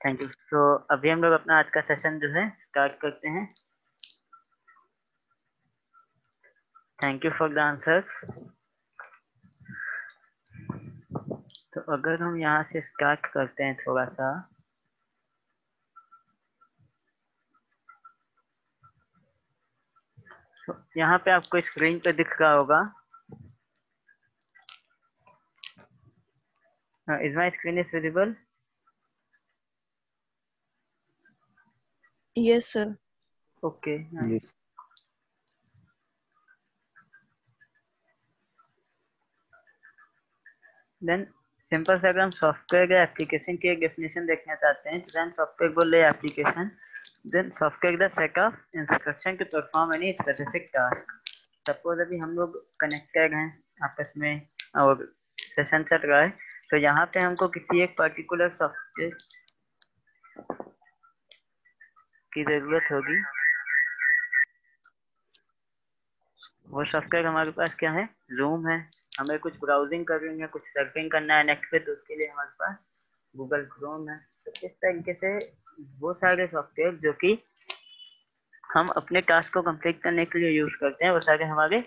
Thank you. तो अभी हम लोग अपना आज का सेशन जो है स्टार्ट करते हैं। Thank you for the answers. तो अगर हम यहाँ से स्टार्ट करते हैं थोड़ा सा, तो यहाँ पे आपको स्क्रीन पे दिख रहा होगा, is my screen is visible? Yes, sir. Okay. Then simple से अगर हम सॉफ्टवेयर या एप्लीकेशन की एक डेफिनेशन देखना चाहते हैं, देन सॉफ्टवेयर बोल रहे application, then software the set of instruction to perform any specific task. Suppose अभी हम लोग कनेक्टेड हैं आपस में और सेशन चल रहा है, तो यहाँ पे हमको किसी एक पर्टिकुलर सॉफ्टवेयर की जरूरत होगी। वो सॉफ्टवेयर हमारे पास क्या है? जूम है। हमें कुछ ब्राउजिंग करनी है, कुछ सर्फिंग करना है नेट पे, तो उसके लिए हमारे पास गूगल क्रोम है। तो इस तरीके से वो सारे सॉफ्टवेयर जो कि हम अपने टास्क को कंप्लीट करने के लिए यूज करते हैं, वो सारे हमारे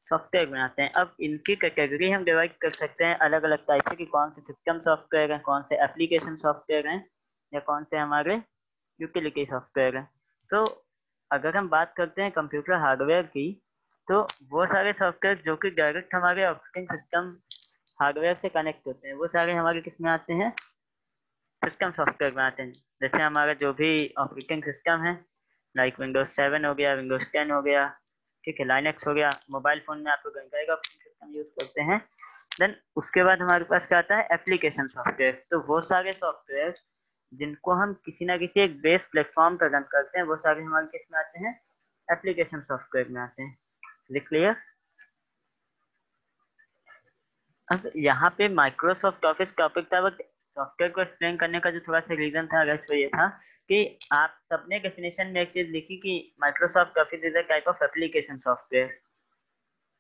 सॉफ्टवेयर बनाते हैं। अब इनकी कैटेगरी हम डिवाइड कर सकते हैं अलग अलग टाइप से, कि कौन से सिस्टम सॉफ्टवेयर हैं, कौन से एप्लीकेशन सॉफ्टवेयर हैं, या कौन से हमारे यूटिलिटी सॉफ्टवेयर हैं। तो अगर हम बात करते हैं कंप्यूटर हार्डवेयर की, तो वो सारे सॉफ्टवेयर जो कि डायरेक्ट हमारे ऑपरेटिंग सिस्टम हार्डवेयर से कनेक्ट होते हैं, वो सारे हमारे किस में आते हैं? सिस्टम सॉफ्टवेयर में आते हैं। जैसे हमारा जो भी ऑपरेटिंग सिस्टम है, लाइक विंडोज 7 हो गया, विंडोज 10 हो गया, ठीक है, लाइनेक्स हो गया। मोबाइल फोन में आप लोग घंटा का ऑपरेटिंग सिस्टम यूज करते हैं। देन उसके बाद हमारे पास क्या आता है? Application software. तो वो सारे सॉफ्टवेयर जिनको हम किसी ना किसी एक बेस प्लेटफॉर्म पर रन करते हैं, वो सारे हमारे किस में आते हैं? एप्लीकेशन सॉफ्टवेयर में आते हैं। क्लियर? अब यहाँ पे माइक्रोसॉफ्ट ऑफिस टॉपिक था, बट सॉफ्टवेयर को एक्सप्लेन करने का जो थोड़ा सा रीजन था अगर तो ये था कि आप सबने डेफिनेशन में एक चीज लिखी कि Microsoft office is a type of application software.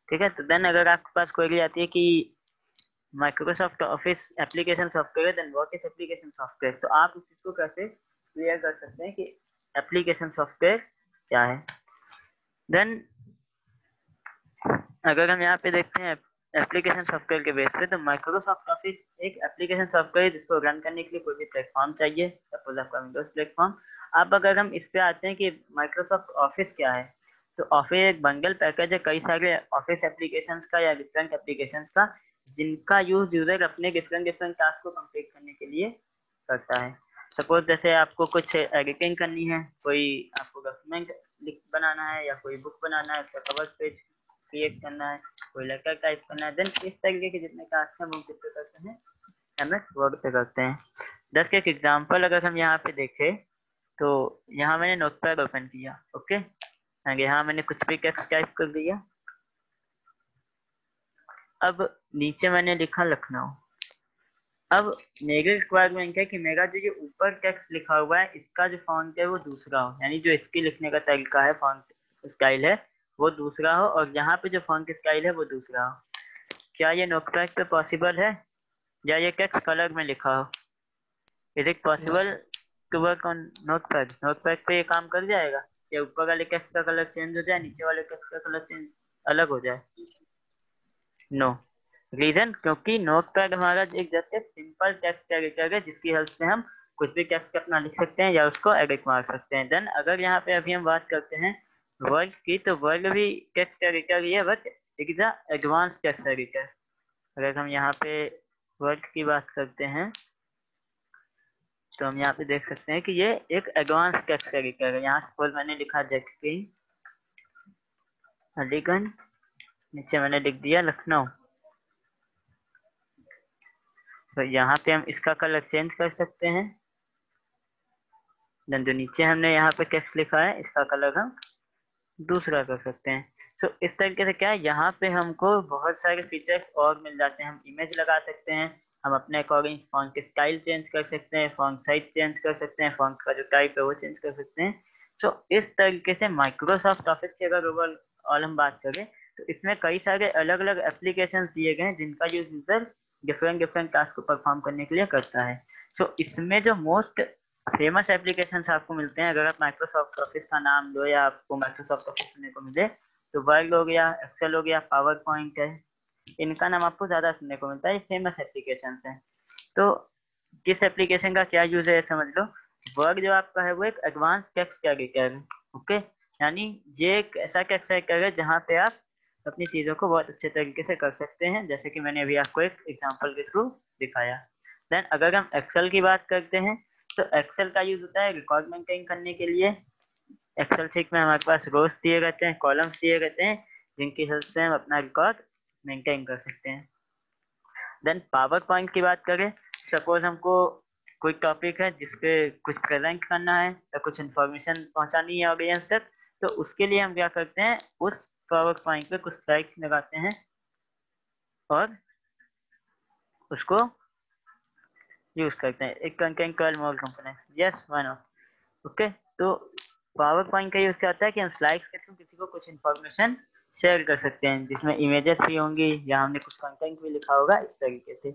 ठीक है, तो देन अगर आपके पास क्वेरी आती है कि Microsoft office application software, then what is application software, तो आप इस चीज को कैसे क्लियर कर सकते हैं कि एप्लीकेशन सॉफ्टवेयर क्या है? देन अगर हम यहाँ पे देखते हैं एप्लीकेशन सॉफ्टवेयर के बेस पे, तो माइक्रोसॉफ्ट ऑफिस एक एप्लीकेशन सॉफ्टवेयर है जिसको रन करने के लिए कोई भी प्लेटफॉर्म चाहिए। सपोज आपका विंडोज प्लेटफॉर्म। अब अगर हम इस पे आते हैं कि माइक्रोसॉफ्ट ऑफिस क्या है, तो ऑफिस एक बंडल पैकेज है कई सारे ऑफिस एप्लीकेशंस का या डिफरेंट एप्लीकेशंस का, जिनका यूज यूजर अपने डिफरेंट डिफरेंट टास्क को कंप्लीट करने के लिए करता है। सपोज जैसे आपको कुछ एडिटिंग करनी है, कोई आपको डॉक्यूमेंट बनाना है, या कोई बुक बनाना है, उसका कवर पेज क्रिएट करना है, कोई लेटर टाइप करना है, देन इस तरीके के जितने टास्क हैं वो किस पे करते हैं? एमएस वर्ड पे करते हैं। जस्ट एक एग्जांपल अगर हम यहाँ पे देखें, तो यहाँ मैंने नोटपैड ओपन किया, ओके, यहाँ मैंने कुछ भी टेक्स्ट टाइप कर दिया। अब नीचे मैंने लिखा लखनऊ। अब मेरी रिक्वायरमेंट है कि मेरा जो ये ऊपर टेक्स्ट लिखा हुआ है, इसका जो फॉन्ट है वो दूसरा हो, यानी जो इसकी लिखने का तरीका है, फॉन्ट स्टाइल है, वो दूसरा हो, और यहाँ पे जो फॉन्ट स्टाइल है वो दूसरा हो। क्या ये नोटपैड पे पॉसिबल है? या ये टेक्स्ट कलर में लिखा हो? Is it possible to work on Notepad? Notepad पे ये काम कर जाएगा? या ऊपर वाले टेक्स्ट का कलर चेंज हो जाए, नीचे वाले टेक्स्ट का कलर चेंज अलग हो जाए? नो। रीजन, क्योंकि नोटपैड हमारा एक जैसे सिंपल टेक्स्ट एडिटर है जिसकी हेल्प से हम कुछ भी टेक्स्ट अपना लिख सकते हैं या उसको एडिट मार सकते हैं। देन अगर यहाँ पे अभी हम बात करते हैं वर्ड की, तो वर्ड भी टेक्स्ट एडिटर ही है, but it is advance text editor. अगर हम यहाँ पे वर्ड की बात करते हैं, तो हम यहाँ पे देख सकते हैं कि ये एक एडवांस टेक्स्ट एडिटर है। यहाँ सपोज मैंने लिखा जैक्सिन अलीगंज, नीचे मैंने लिख दिया लखनऊ, तो यहाँ पे हम इसका कलर चेंज कर सकते हैं। देन जो नीचे हमने यहाँ पे टेक्स्ट लिखा है, इसका कलर हम दूसरा कर सकते हैं। तो इस तरीके से क्या है, यहाँ पे हमको बहुत सारे फीचर्स और मिल जाते हैं। हम इमेज लगा सकते हैं, हम अपने अकॉर्डिंग फॉन्ट की स्टाइल चेंज कर सकते हैं, फॉन्ट साइज चेंज कर सकते हैं, फॉन्ट का जो टाइप है वो चेंज कर सकते हैं। तो इस तरीके से माइक्रोसॉफ्ट ऑफिस की अगर ओवरऑल हम बात करें, तो इसमें कई सारे अलग अलग एप्लीकेशन दिए गए हैं जिनका use user different different task को परफॉर्म करने के लिए करता है। तो इसमें जो मोस्ट फेमस एप्लीकेशंस आपको मिलते हैं। अगर आप माइक्रोसॉफ्ट ऑफिस का नाम लो या आपको माइक्रोसॉफ्ट ऑफिस सुनने को मिले तो वर्ड हो गया, एक्सेल हो गया, पावर पॉइंट है, इनका नाम आपको ज्यादा सुनने को मिलता है। ये फेमस एप्लीकेशंस हैं। तो किस एप्लीकेशन का क्या यूज है समझ लो। वर्ड जो आपका है वो एक एडवांस टेक्स्ट एडिटर है। ओके, यानी ये एक ऐसा टेक्स्ट एडिटर है जहाँ पे आप अपनी चीजों को बहुत अच्छे तरीके से कर सकते हैं, जैसे कि मैंने अभी आपको एक एग्जांपल के थ्रू दिखाया। देन अगर हम एक्सेल की बात करते हैं तो एक्सेल का यूज होता है रिकॉर्ड मेंटेन करने के लिए। एक्सेल शीट में हमारे पास रोज दिए रहते हैं, कॉलम्स दिए रहते हैं, जिनकी हेल्प से हम अपना रिकॉर्ड मेंटेन कर सकते हैं। देन पावर पॉइंट की बात करें, सपोज हमको कोई टॉपिक है जिसपे कुछ प्रेजेंट करना है या कुछ इन्फॉर्मेशन पहुंचानी है ऑडियंस तक, तो उसके लिए हम क्या करते हैं, उस पावर पॉइंट पे कुछ स्लाइड्स लगाते हैं और उसको यूज करते हैं। एक content call more component, yes one of. Okay, तो पावर पॉइंट का यूज क्या होता है कि हम स्लाइड्स के थ्रू किसी को कुछ इन्फॉर्मेशन शेयर कर सकते हैं, जिसमें इमेजेस भी होंगी या हमने कुछ कंटेंट भी लिखा होगा, इस तरीके से।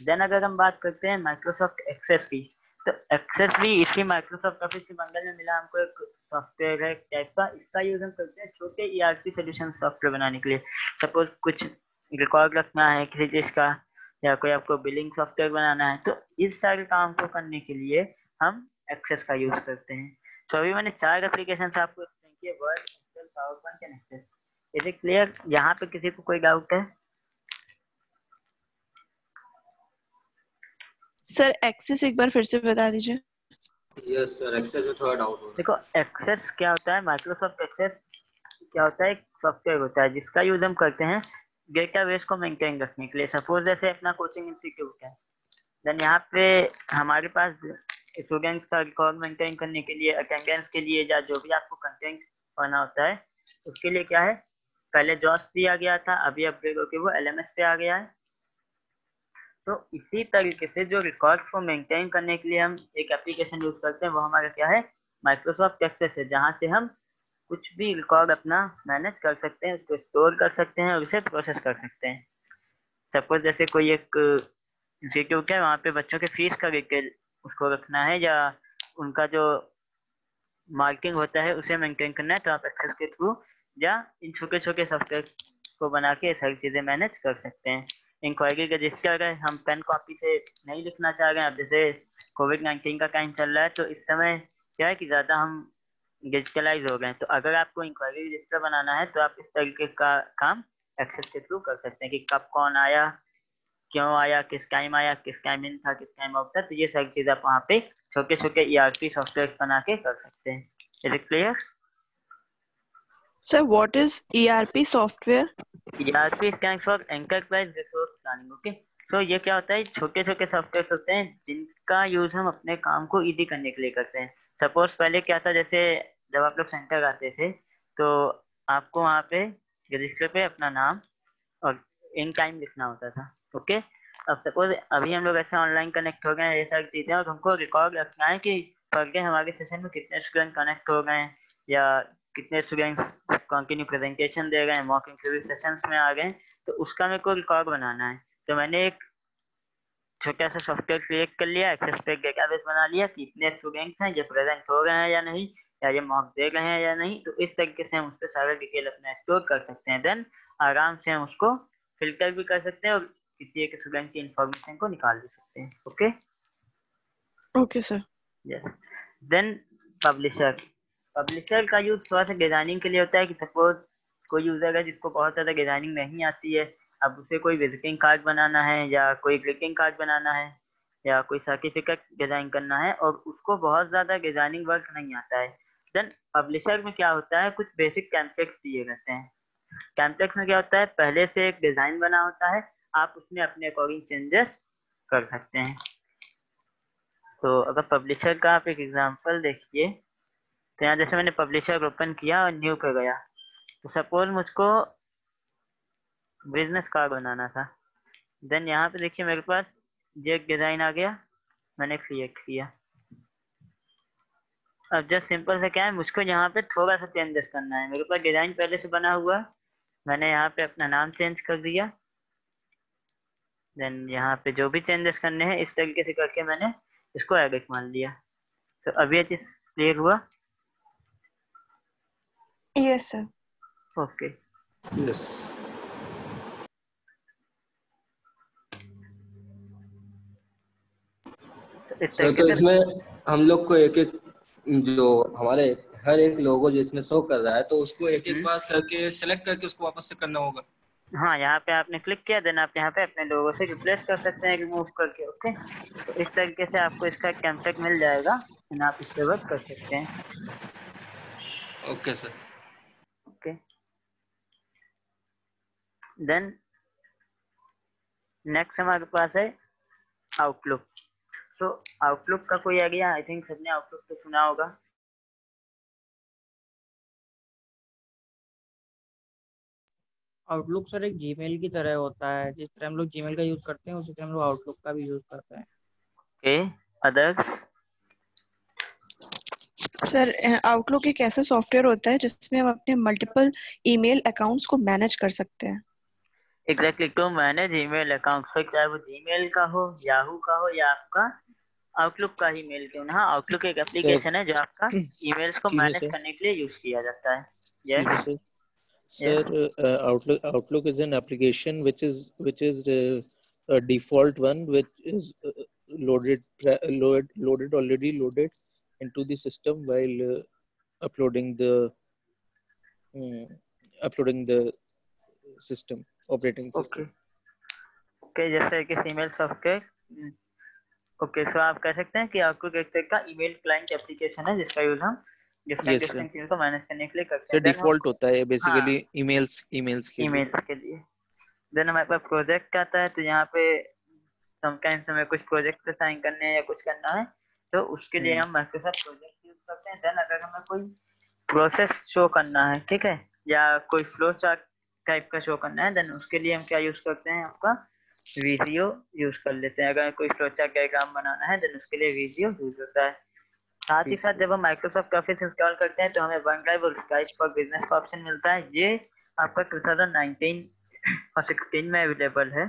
देन अगर हम बात करते हैं माइक्रोसॉफ्ट एक्सेस की, तो एक्सेस भी इसी माइक्रोसॉफ्ट ऑफिस के बंडल में मिला हमको एक सॉफ्टवेयर है टाइप का। इसका यूज हम करते हैं छोटे ईआरपी सोल्यूशन सॉफ्टवेयर बनाने के लिए। सपोज कुछ रिकॉर्ड रखना है किसी चीज का, या कोई आपको बिलिंग सॉफ्टवेयर बनाना है, तो इस सारे काम को करने के लिए हम एक्सेस का यूज करते हैं। तो अभी मैंने 4 एप्लीकेशन आपको एक्सप्लेन किए, Word, Excel, PowerPoint and Access. Is it clear? यहाँ पे किसी को कोई डाउट है? सर एक्सेस एक बार फिर से बता दीजिए। यस सर, एक्सेस में थोड़ा डाउट हो रहा देखो, एक्सेस क्या होता है, माइक्रोसॉफ्ट एक्सेस क्या होता है, एक सॉफ्टवेयर होता है जिसका यूज हम करते हैं डेटाबेस को मेंटेन रखने के लिए। सपोज जैसे अपना कोचिंग इंस्टीट्यूट है, देन यहाँ पे हमारे पास स्टूडेंट्स का रिकॉर्ड मेंटेन करने के लिए, अटेंडेंस के लिए, या जो भी आपको कंटेंट पढ़ना होता है उसके लिए क्या है, पहले जॉस दिया गया था, अभी अपग्रेड होकर वो एलएमएस पे आ गया है। तो इसी तरीके से जो रिकॉर्ड को मेंटेन करने के लिए हम एक एप्लीकेशन यूज करते हैं, वो हमारा क्या है, माइक्रोसॉफ्ट एक्सेस है, जहाँ से हम कुछ भी रिकॉर्ड अपना मैनेज कर सकते हैं, उसको स्टोर कर सकते हैं और उसे प्रोसेस कर सकते हैं। सपोज जैसे कोई एक इंस्टीट्यूट है, वहाँ पे बच्चों के फीस का डिटेल उसको रखना है, या उनका जो मार्किंग होता है उसे मेंटेन करना है, तो आप एक्सेस के थ्रू या इन छोटे छोटे सॉफ्टवेयर को बना के सारी चीजें मैनेज कर सकते हैं। इंक्वायरी रजिस्टर है, हम पेन कॉपी से नहीं लिखना चाह रहे हैं, अब जैसे कोविड-19 का टाइम चल रहा है, तो इस समय क्या है कि ज्यादा हम डिजिटलाइज हो गए हैं, तो अगर आपको इंक्वायरी रजिस्टर बनाना है तो आप इस तरीके का काम एक्सेस के थ्रू कर सकते हैं कि कब कौन आया, क्यों आया, किस टाइम आया, किस टाइम इन था, किस टाइम आउट था। तो ये सारी चीज आप वहाँ पे छोटे छोटे ईआरपी सॉफ्टवेयर बना के कर सकते हैं। Is it clear? Sir what is ERP software? ERP stands for enterprise resource planning. Okay, तो ये क्या होता है, छोटे छोटे सॉफ्टवेयर होते हैं जिनका यूज हम अपने काम को इजी करने के लिए करते हैं। सपोज पहले क्या था, जैसे जब आप लोग सेंटर आते थे तो आपको वहाँ पे रजिस्टर पे अपना नाम और इन टाइम लिखना होता था। ओके, अब सपोज अभी हम लोग ऐसे ऑनलाइन कनेक्ट हो गए हैं, ये सारी चीजें, और हमको रिकॉर्ड रखना है कि पर डे हमारे सेशन में कितने स्टूडेंट कनेक्ट हो गए हैं, या कितने स्टूडेंट्स कंटिन्यू प्रेजेंटेशन दे गए हैं, मॉक इंटरव्यू सेशंस में आ गए हैं, तो उसका मेरे को रिकॉर्ड बनाना है। तो मैंने एक छोटा सा सॉफ्टवेयर क्रिएट कर लिया, एक्सेस पे एक डेटाबेस बना लिया कि इतने स्टूडेंट्स हैं जो प्रेजेंट हो रहे हैं या नहीं, या ये मॉक दे रहे हैं या नहीं। तो इस तरीके से हम उस पर सारा डिटेल अपना स्टोर कर सकते हैं। देन आराम से हम उसको फिल्टर भी कर सकते हैं और किसी एक स्टूडेंट की इंफॉर्मेशन को निकाल भी सकते हैं। Okay, okay sir. Yes. Then publisher, publisher का यूज थोड़ा सा डिजाइनिंग के लिए होता है कि सपोज कोई यूजर है जिसको बहुत ज्यादा डिजाइनिंग नहीं आती है, अब उसे कोई विजिटिंग कार्ड बनाना है या कोई ग्रीटिंग कार्ड बनाना है या कोई सर्टिफिकेट डिजाइन करना है और उसको बहुत ज्यादा डिजाइनिंग वर्क नहीं आता है, देन पब्लिशर में क्या होता है, कुछ बेसिक टेम्पलेट्स दिए रहते हैं। टेम्पलेट्स में क्या होता है, पहले से एक डिजाइन बना होता है, आप उसमें अपने अकॉर्डिंग चेंजेस कर सकते हैं। तो अगर पब्लिशर का आप एक एग्जांपल देखिए, तो यहाँ जैसे मैंने पब्लिशर ओपन किया और न्यू पे गया, तो सपोज मुझको बिजनेस कार्ड बनाना था। देन यहाँ पे देखिए मेरे पास ये एक डिजाइन आ गया, मैंने क्रिएट किया। अब जस्ट सिंपल से क्या है, मुझको यहाँ पे थोड़ा सा चेंजेस करना है, मेरे पास डिजाइन पहले से बना हुआ, मैंने यहाँ पे अपना नाम चेंज कर दिया। देन यहाँ पे जो भी चेंजेस करने हैं इस तरीके से करके मैंने इसको एडिट मान लिया। तो अभी ये चीज क्लियर हुआ? Yes sir. ओके। यस तो इस सर, तरीके तो से इसमें हम लोग को एक एक जो हमारे हर एक लोगो जिसमें शो कर रहा है तो उसको एक एक बार करके सेलेक्ट करके उसको वापस से करना होगा। हाँ, यहाँ पे आपने क्लिक किया, देन आप यहाँ पे अपने लोगों से रिप्लेस कर सकते हैं रिमूव करके। ओके, तो इस तरीके से आपको इसका टेम्पलेट मिल जाएगा एंड आप इस पे वर्क कर सकते हैं। Okay sir. Okay, then next हमारे पास है आउटलुक। तो आउटलुक का कोई आइडिया? आई थिंक सबने आउटलुक तो सुना होगा। आउटलुक सर एक जीमेल की तरह होता है, जिस तरह हम लोग जीमेल का यूज करते हैं उसी तरह हम लोग आउटलुक का भी यूज करते हैं। Okay, others? सर आउटलुक एक ऐसा सॉफ्टवेयर होता है जिसमें हम अपने मल्टीपल ईमेल अकाउंट्स को मैनेज कर सकते हैं। एग्जैक्टली, तो मैनेज ईमेल अकाउंट, फिर चाहे वो जीमेल का हो, याहू का हो, या आपका आउटलुक का ही मेल क्यों ना। हाँ, आउटलुक एक सर एप्लीकेशन है जो आपका ईमेल्स को excuse me मैनेज sir, करने के लिए यूज किया जाता है। excuse me yes, sir. Sir, yes, Outlook is an application which is a default one which is already loaded into the system while uploading the mm, uploading the system operating okay, system. Okay, जैसे कि email software. Okay, सो आप कह सकते हैं कि outlook एक तरह का ईमेल क्लाइंट एप्लीकेशन है जिसका यूज हम डिफरेंट Yes sir. डिफरेंट चीजों को मैनेज करने के लिए करते सर हैं। देन हम, डिफॉल्ट होता है हाँ, बेसिकली ईमेल्स के लिए। ईमेल्स के लिए। देन हमारे पास प्रोजेक्ट आता है, तो यहाँ पे समटाइम्स हमें कुछ प्रोजेक्ट पे साइन करने हैं या कुछ करना है, तो उसके लिए हम माइक्रोसॉफ्ट प्रोजेक्ट यूज करते हैं। देन अगर हमें कोई प्रोसेस शो करना है, ठीक है, या कोई फ्लो चार्ट टाइप का शो करना है, देन उसके लिए हम क्या यूज करते हैं, आपका वीजियो यूज कर लेते हैं। अगर कोई फ्लो चार्ट डायग्राम बनाना है देन उसके लिए वीजियो यूज होता है। साथ ही ठीक साथ है। जब हम माइक्रोसॉफ्ट ऑफिस इंस्टॉल करते हैं तो हमें वन ड्राइव और स्काइप फॉर बिजनेस का ऑप्शन मिलता है। ये आपका 2019 और 16 में अवेलेबल है।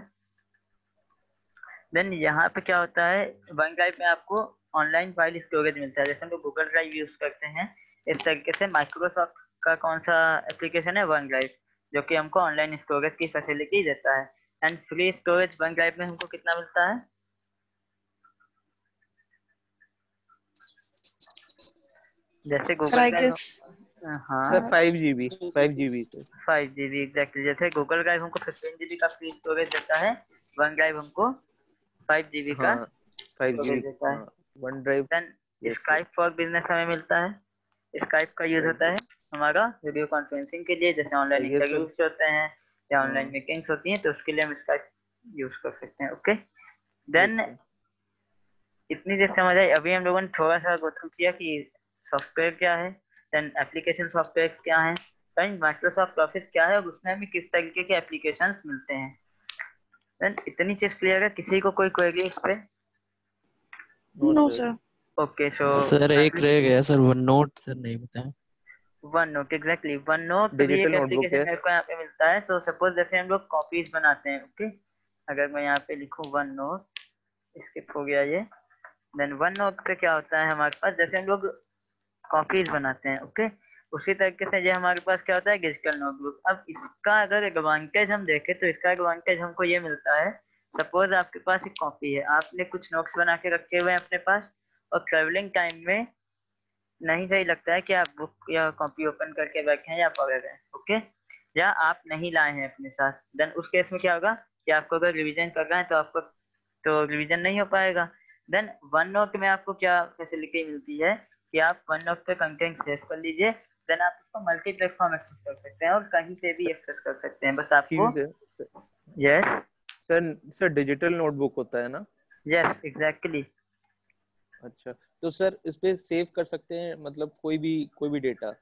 देन यहाँ पे क्या होता है, वन ड्राइव में आपको ऑनलाइन फाइल स्टोरेज मिलता है, जैसे हम लोग गूगल ड्राइव यूज करते हैं। इस तरीके से माइक्रोसॉफ्ट का कौन सा एप्लीकेशन है, वन ड्राइव, जो कि हमको ऑनलाइन स्टोरेज की फैसिलिटी देता है। And free storage OneDrive में हमको कितना मिलता है? जैसे सर गूगल आई ड्राइव, गेस हाँ, sir 5 GB sir. 5 GB exactly. जैसे गूगल ड्राइव हमको 15 GB का फ्री स्टोरेज देता है, वन ड्राइव हमको 5 GB का हाँ 5 GB। स्टोरेज देता है। हाँ OneDrive. Then yes sir. Skype for business हमें मिलता है। स्काइप का यूज होता है हमारा वीडियो कॉन्फ्रेंसिंग के लिए, जैसे online I guess sir. Interviews होते हैं या ऑनलाइन हाँ मीटिंग्स होती हैं, तो उसके लिए हम स्काइप यूज कर सकते हैं। Okay, yes then sir. इतनी देर समझ आई। अभी हम लोगों ने थोड़ा सा गो थ्रू किया कि सॉफ्टवेयर क्या है, देन एप्लीकेशन सॉफ्टवेयर क्या है, देन माइक्रोसॉफ्ट ऑफिस क्या है और उसमें हमें किस तरीके के एप्लीकेशंस मिलते हैं। देन इतनी चीज क्लियर है, किसी को कोई क्वेरी इस पे? No no sir. Sir. Okay, so sir एक रह गया सर, वन नोट सर नहीं बताया। One note, exactly, one note भी डिजिटल एक नोटबुक एप्लीकेशन है। मेरे को यहाँ पे मिलता है। तो सपोज जैसे हम लोग कॉपीज बनाते हैं, ओके, अगर मैं यहाँ पे लिखूँ वन नोट, स्किप हो गया ये। देन वन नोट पे क्या होता है हमारे पास, जैसे हम लोग कॉपीज बनाते हैं, ओके, उसी तरीके से ये हमारे पास क्या होता है, डिजिटल नोटबुक। अब इसका अगर एडवांटेज हम देखें तो इसका एडवांटेज हमको ये मिलता है, सपोज आपके पास एक कॉपी है, आपने कुछ नोट्स बना के रखे हुए हैं अपने पास, और ट्रेवलिंग टाइम में नहीं सही लगता है कि आप बुक या कॉपी ओपन करके बैठे हैं या पढ़ रहे हैं, ओके, या आप नहीं लाए हैं अपने साथ। देन उस केस में क्या होगा कि आपको अगर रिवीजन करना है तो आपको तो रिवीजन नहीं हो पाएगा। देन वन नोट में आपको क्या फैसिलिटी मिलती है कि आप वन नोट पे कंटेंट सेव कर लीजिए, देन आप इसको मल्टी प्लेटफॉर्म एक्सेस कर सकते हैं और कहीं से भी एक्सेस कर सकते हैं, बस आपको। Sir yes, sir sir digital notebook होता है ना। Yes, exactly. अच्छा तो सर इस पे सेव कर सकते हैं मतलब कोई भी डेटा।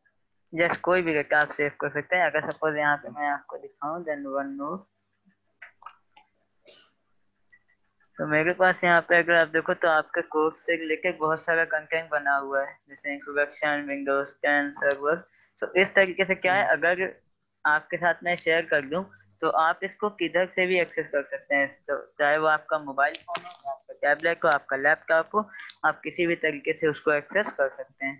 यस, कोई भी डेटा आप सेव कर सकते हैं। अगर सपोज यहाँ पे मैं आपको दिखाऊं, देन वन नोट, तो मेरे पास यहाँ पे अगर आप देखो तो आपके कोर्स से लेके बहुत सारा कंटेंट बना हुआ है, जैसे इंट्रोडक्शन, विंडोज 10 सर्वर। तो इस तरीके से क्या है, अगर आपके साथ मैं शेयर कर दूं तो आप इसको किधर से भी एक्सेस कर सकते हैं, तो चाहे वो आपका मोबाइल फोन हो, आपका टैबलेट हो, आपका लैपटॉप हो, आप किसी भी तरीके से उसको एक्सेस कर सकते हैं।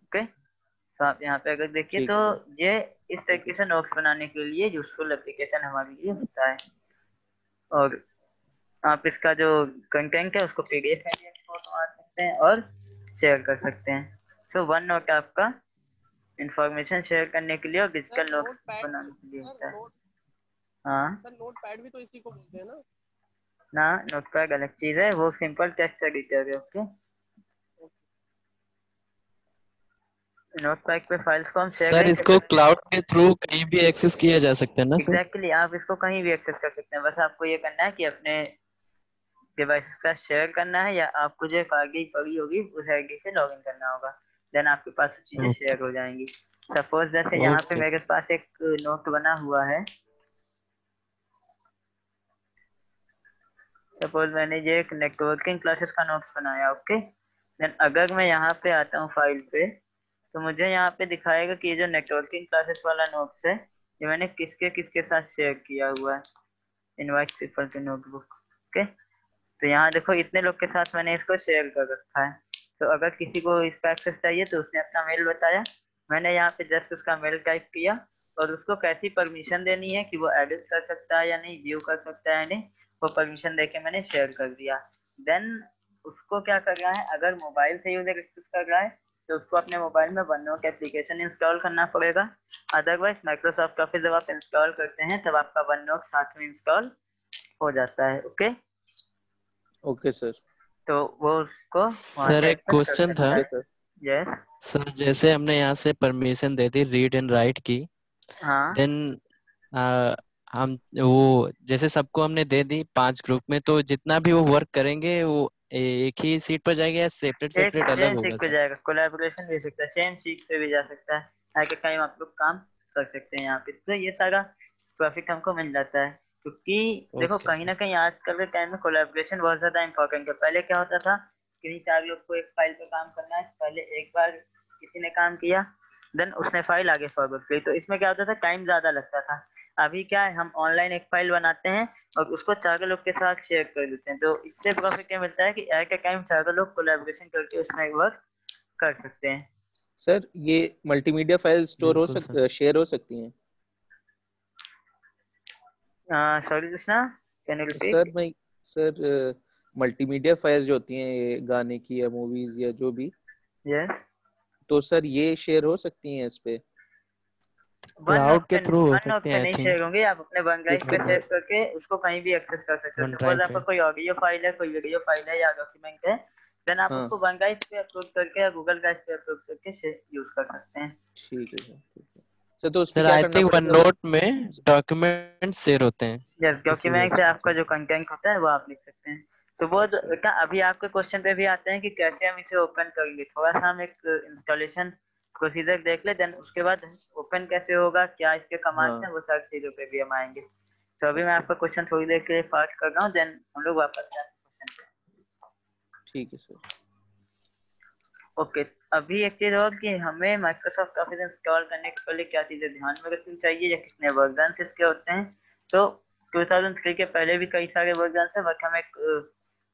ओके, तो आप यहाँ पे अगर देखिए ठीक तो सर। ये इस तरीके से नोट्स बनाने के लिए यूजफुल एप्लीकेशन हमारे लिए होता है। और आप इसका जो कंटेंट है उसको पीडीएफ में भी एक्सपोर्ट मार सकते हैं और शेयर कर सकते हैं। तो वन नोट आपका इंफॉर्मेशन शेयर करने के लिए और डिजिटल नोट्स बनाने के लिए होता है। हाँ सर नोट पैड भी तो इसी को बोलते हैं ना? ना, नोटपैड अलग चीज है, वो सिंपल टेक्स्ट एडिटर है। ओके, नोटपैड पे फाइल्स को हम शेयर सर नहीं कर इसको सकते। क्लाउड के थ्रू कहीं भी एक्सेस किया जा सकता है ना सर? एग्जैक्टली, आप इसको कहीं भी एक्सेस कर सकते हैं, बस आपको ये करना है कि अपने डिवाइस का शेयर करना है, या आपको जो आईडी पड़ी होगी उस आईडी से लॉगिन करना होगा, देन आपके पास वो चीजें ओके शेयर हो जाएंगी। सपोज जैसे यहाँ पे ओके मेरे पास एक नोट बना हुआ है, सपोज मैंने ये एक नेटवर्किंग क्लासेस का नोट्स बनाया। ओके, देन अगर मैं यहाँ पे आता हूँ फाइल पे, तो मुझे यहाँ पे दिखाएगा कि ये जो नेटवर्किंग क्लासेस वाला नोट्स है, ये मैंने किसके किसके साथ शेयर किया हुआ है, invite people to notebook. Okay, तो यहाँ देखो इतने लोग के साथ मैंने इसको शेयर कर रखा है। तो अगर किसी को इसका एक्सेस चाहिए तो उसने अपना मेल बताया, मैंने यहाँ पे जस्ट उसका मेल टाइप किया और उसको कैसी परमिशन देनी है कि वो एडिट कर सकता है या नहीं, व्यू कर सकता है या नहीं, वो परमिशन देके मैंने शेयर कर दिया। देन उसको क्या करना है, अगर मोबाइल से यूजर एक्सेस कर रहा है तो उसको अपने मोबाइल में OneNote एप्लीकेशन इंस्टॉल करना पड़ेगा। अदरवाइज माइक्रोसॉफ्ट ऑफिस जब आप इंस्टॉल करते हैं तब आपका OneNote साथ में इंस्टॉल हो जाता है। Okay, okay sir. तो वो उसको वहां सर से एक एक्सेस कर क्वेश्चन था। सकता ठीक है। है सर। यस। सर जैसे हमने यहाँ से permission they the read and right की, हाँ, देन हम वो जैसे सबको हमने दे दी 5 ग्रुप में, तो जितना भी वो वर्क करेंगे वो एक ही सीट पर जाएगा या सेपरेट एक सेपरेट अलग सेम होगा सीट पे सर? जाएगा, कोलैबोरेशन भी हो सकता है, सेम सीट पे भी जा सकता है, एट ए टाइम आप लोग काम कर सकते हैं यहाँ पे। तो ये सारा प्रॉफिट हमको मिल जाता है, क्योंकि देखो ओके कहीं सर। ना कहीं आजकल के टाइम में कोलैबोरेशन बहुत ज्यादा इंपॉर्टेंट है। पहले क्या होता था, किसी 4 लोग को एक फाइल पे काम करना है, पहले एक बार किसी ने काम किया, देन उसने फाइल आगे फॉरवर्ड की, तो इसमें क्या होता था, टाइम ज्यादा लगता था। अभी क्या है, हम ऑनलाइन एक फाइल बनाते हैं और उसको 4 लोग के साथ शेयर कर देते हैं, तो इससे प्रॉफिट क्या मिलता है कि एट ए टाइम 4 लोग कोलैबोरेशन करके उसमें वर्क कर सकते हैं। सर ये मल्टीमीडिया फाइल स्टोर हो बिल्कुल सर। शेयर हो सकती हैं? Sorry Krishna, can you sir repeat? मैं सर मल्टीमीडिया फाइल्स जो होती हैं ये गाने की या मूवीज या जो भी, यस, तो सर ये शेयर हो सकती हैं इस पे? क्लाउड के थ्रू हो वन नोट सकते पे हैं आई नहीं थिंक। शेयर होंगे, आप अपने वन ड्राइव किस पे पे सेव सर? करके उसको कहीं भी एक्सेस कर सकते हो। वन सपोज ड्राइव आपका पे। कोई ऑडियो फाइल है, कोई वीडियो फाइल है या डॉक्यूमेंट है, देन आप हाँ उसको वन ड्राइव पे अपलोड करके या गूगल ड्राइव पे अपलोड करके यूज कर सकते हैं। ठीक है सर। ठीक है सर, तो उस पे सर क्या आई करना थिंक वन पड़ेगा? नोट में डॉक्यूमेंट शेयर होते हैं, यस, इसी डॉक्यूमेंट से वजह आपका से। जो कंटेंट होता है वो आप लिख सकते हैं। तो वो अच्छा बेटा अभी आपके क्वेश्चन पे भी आते हैं कि कैसे हम इसे ओपन करेंगे, थोड़ा सा हम एक इंस्टॉलेशन प्रोसीजर देख ले, देन उसके बाद ओपन कैसे होगा, क्या इसके कमांड्स हाँ हैं, वो सारी चीजों पे भी हम आएंगे। तो अभी मैं आपका क्वेश्चन थोड़ी देर के लिए पास कर रहा हूँ, देन हम लोग वापस आते हैं क्वेश्चन ठीक है सर। पे। ओके, अभी एक चीज और कि हमें माइक्रोसॉफ्ट ऑफिस इंस्टॉल करने के पहले क्या चीजें ध्यान में रखनी चाहिए या कितने वर्जन इसके होते हैं। तो 2003 के पहले भी कई सारे वर्जन है, बट हम एक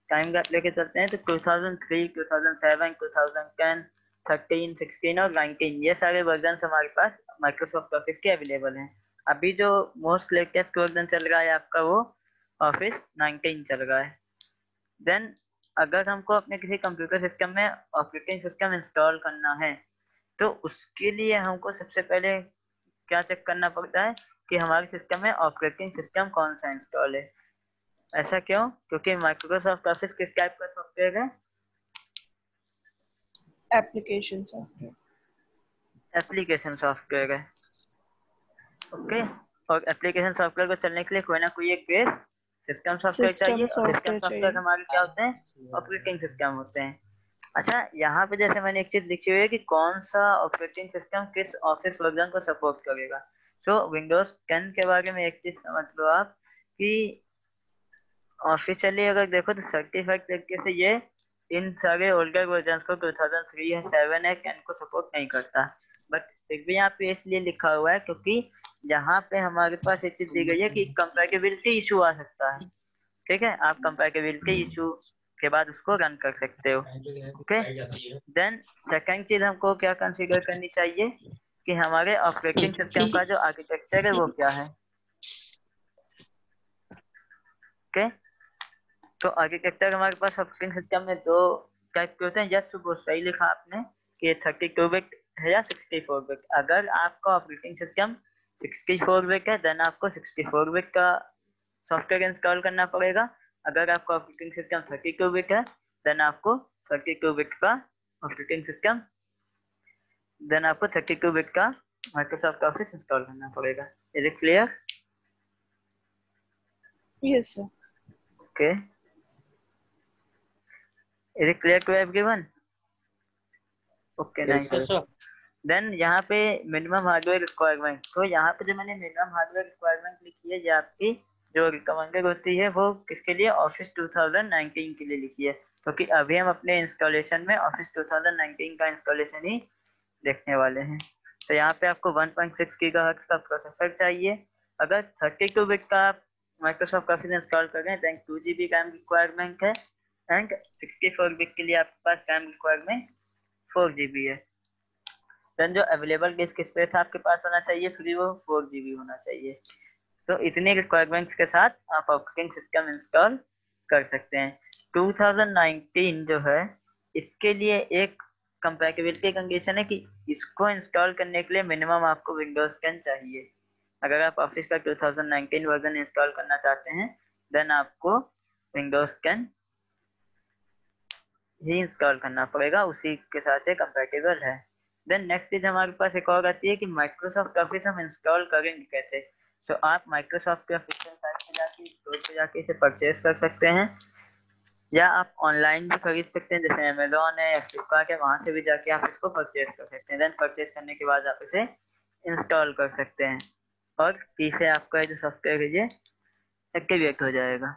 टाइम गैप लेके चलते हैं। तो 2003, 2007, 2010, 13, 16 और 19 ये सारे वर्जन हमारे पास माइक्रोसॉफ्ट ऑफिस के अवेलेबल हैं। अभी जो मोस्ट लेटेस्ट वर्जन चल रहा है आपका वो ऑफिस 19 चल रहा है। देन अगर हमको अपने किसी कंप्यूटर सिस्टम में ऑपरेटिंग सिस्टम इंस्टॉल करना है, तो उसके लिए हमको सबसे पहले क्या चेक करना पड़ता है कि हमारे सिस्टम में ऑपरेटिंग सिस्टम कौन सा इंस्टॉल है। ऐसा क्यों? क्योंकि माइक्रोसॉफ्ट ऑफिस किस टाइप का सॉफ्टवेयर है? Application software. एप्लीकेशन सॉफ्टवेयर है। ओके, और एप्लीकेशन सॉफ्टवेयर को चलने के लिए कोई ना कोई एक बेस सिस्टम सॉफ्टवेयर चाहिए, सिस्टम और सिस्टम सॉफ्टवेयर सॉफ्टवेयर चाहिए। हमारे क्या होते हैं? ऑपरेटिंग सिस्टम होते हैं। अच्छा, यहाँ पे जैसे मैंने एक चीज लिखी हुई है कि कौन सा ऑपरेटिंग सिस्टम किस ऑफिस वर्जन को सपोर्ट करेगा। तो विंडोज 10 के बारे में एक चीज समझ लो आप कि ऑफिशियली अगर देखो तो सर्टिफाइड तरीके से ये इन सारे ओल्डर वर्जन को 2003 है, 7 है, 10 को सपोर्ट नहीं करता। बट फिर भी यहाँ पे इसलिए लिखा हुआ है क्योंकि यहाँ पे हमारे पास एक चीज दी गई है कि कंपैटिबिलिटी इशू आ सकता है। ठीक है, आप कंपैटिबिलिटी इशू के बाद उसको रन कर सकते हो। ओके, देन सेकंड चीज हमको क्या कंसीडर करनी चाहिए कि हमारे ऑपरेटिंग सिस्टम का जो आर्किटेक्चर है वो क्या है। ओके, तो आर्किटेक्चर हमारे पास ऑपरेटिंग सिस्टम में दो टाइप के होते हैं। यस, वो सही लिखा आपने कि ये 32 बिट है या 64 बिट। अगर आपका ऑपरेटिंग सिस्टम 64 बिट है देन आपको 64 बिट का सॉफ्टवेयर इंस्टॉल करना पड़ेगा। अगर आपका ऑपरेटिंग सिस्टम 32 बिट है देन आपको 32 बिट का ऑपरेटिंग सिस्टम देन आपको 32 बिट का माइक्रोसॉफ्ट ऑफिस इंस्टॉल करना पड़ेगा। Is it clear? Yes sir. Okay, is it clear to everyone? Okay, Yes, nice. sir. Then यहाँ पे मिनिमम हार्डवेयर रिक्वायरमेंट, तो यहाँ पे जो मैंने मिनिमम हार्डवेयर रिक्वायरमेंट लिखी है, ये आपकी जो रिकमेंडेड होती है वो किसके लिए? ऑफिस 2019 के लिए लिखी है, क्योंकि अभी हम अपने इंस्टॉलेशन में ऑफिस 2019 का इंस्टॉलेशन ही देखने वाले हैं। तो यहाँ पे आपको 1.6 गीगाहर्ट्ज का प्रोसेसर चाहिए। अगर 32 बिट का आप माइक्रोसॉफ्ट ऑफिस इंस्टॉल कर रहे हैं देन 2 GB रैम रिक्वायरमेंट है, एंड 64 बिट के लिए आपके पास रैम रिक्वायरमेंट 4 GB है। देन जो अवेलेबल डिस्क स्पेस आपके पास होना चाहिए फ्री, वो 4 GB होना चाहिए। तो इतने रिक्वायरमेंट्स के साथ आप ऑपरेटिंग सिस्टम इंस्टॉल कर सकते हैं। 2019 जो है इसके लिए एक कंपैटिबिलिटी कंडीशन है कि इसको इंस्टॉल करने के लिए मिनिमम आपको विंडोज 10 चाहिए। अगर आप ऑफिस का 2019 वर्जन इंस्टॉल करना चाहते हैं देन आपको विंडोज 10 ही इंस्टॉल करना पड़ेगा, उसी के साथ ये कंपैटिबल है। देन नेक्स्ट चीज हमारे पास एक और आती है कि माइक्रोसॉफ्ट ऑफिस हम इंस्टॉल करेंगे कैसे। तो आप माइक्रोसॉफ्ट के ऑफिशियल साइट पे जाके स्टोर पे जाके इसे परचेज कर सकते हैं, या आप ऑनलाइन भी खरीद सकते हैं, जैसे अमेजोन है या फ्लिपकार्ट है, वहां से भी जाके आप इसको परचेज कर सकते हैं। देन परचेज करने के बाद आप इसे इंस्टॉल कर सकते हैं और पीछे आपका जो सॉफ्टवेयर है ये एक्टिवेट हो जाएगा।